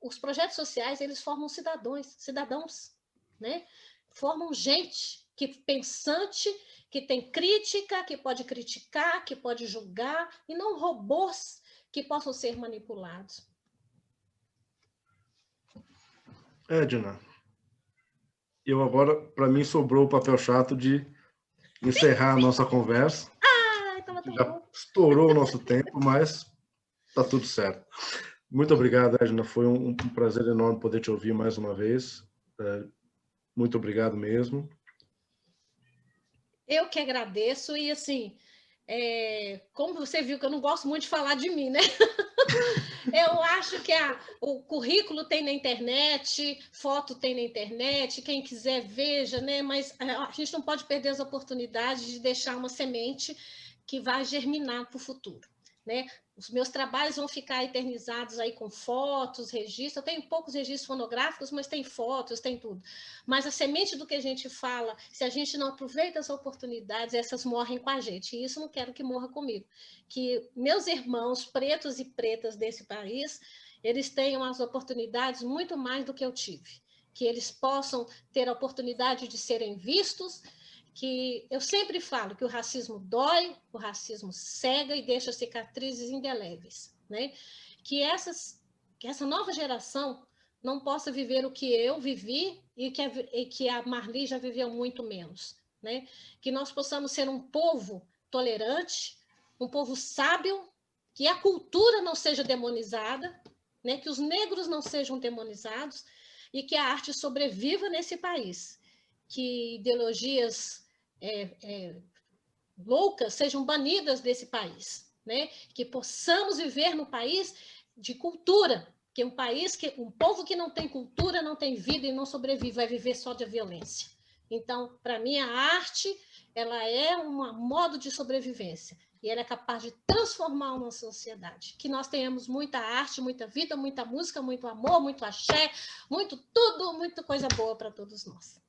Speaker 2: Os projetos sociais, eles formam cidadãos, né? Formam gente que pensante, que tem crítica, que pode criticar, que pode julgar, e não robôs que possam ser manipulados.
Speaker 1: Edna, eu agora, para mim, sobrou o papel chato de encerrar a nossa conversa. Já estourou o nosso tempo, mas tá tudo certo. Muito obrigado, Edna. Foi um prazer enorme poder te ouvir mais uma vez. Muito obrigado mesmo.
Speaker 2: Eu que agradeço e, assim, como você viu que eu não gosto muito de falar de mim, né? Eu acho que o currículo tem na internet, foto tem na internet, quem quiser veja, né? Mas a gente não pode perder as oportunidades de deixar uma semente que vai germinar para o futuro, né? Os meus trabalhos vão ficar eternizados aí com fotos, registros. Eu tenho poucos registros fonográficos, mas tem fotos, tem tudo. Mas a semente do que a gente fala, se a gente não aproveita as oportunidades, essas morrem com a gente. E isso não quero que morra comigo. Que meus irmãos pretos e pretas desse país, eles tenham as oportunidades muito mais do que eu tive. Que eles possam ter a oportunidade de serem vistos, que eu sempre falo que o racismo dói, o racismo cega e deixa cicatrizes indeléveis, né? Que essa nova geração não possa viver o que eu vivi e que a Marli já viveu muito menos, né? Que nós possamos ser um povo tolerante, um povo sábio, que a cultura não seja demonizada, né? Que os negros não sejam demonizados e que a arte sobreviva nesse país, que ideologias loucas sejam banidas desse país, né? Que possamos viver no país de cultura, que um povo que não tem cultura não tem vida e não sobrevive, vai viver só de violência. Então, para mim, a arte, ela é um modo de sobrevivência e ela é capaz de transformar uma sociedade. Que nós tenhamos muita arte, muita vida, muita música, muito amor, muito axé, muito tudo, muita coisa boa para todos nós.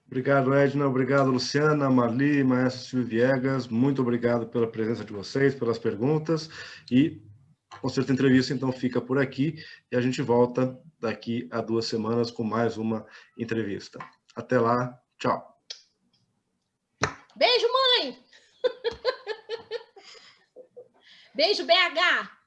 Speaker 1: Obrigado, Edna. Obrigado, Luciana, Marli, Maestro Silvio Viegas. Muito obrigado pela presença de vocês, pelas perguntas. E o Concerto de Entrevista, então, fica por aqui. E a gente volta daqui a 2 semanas com mais uma entrevista. Até lá. Tchau.
Speaker 2: Beijo, mãe! Beijo, BH!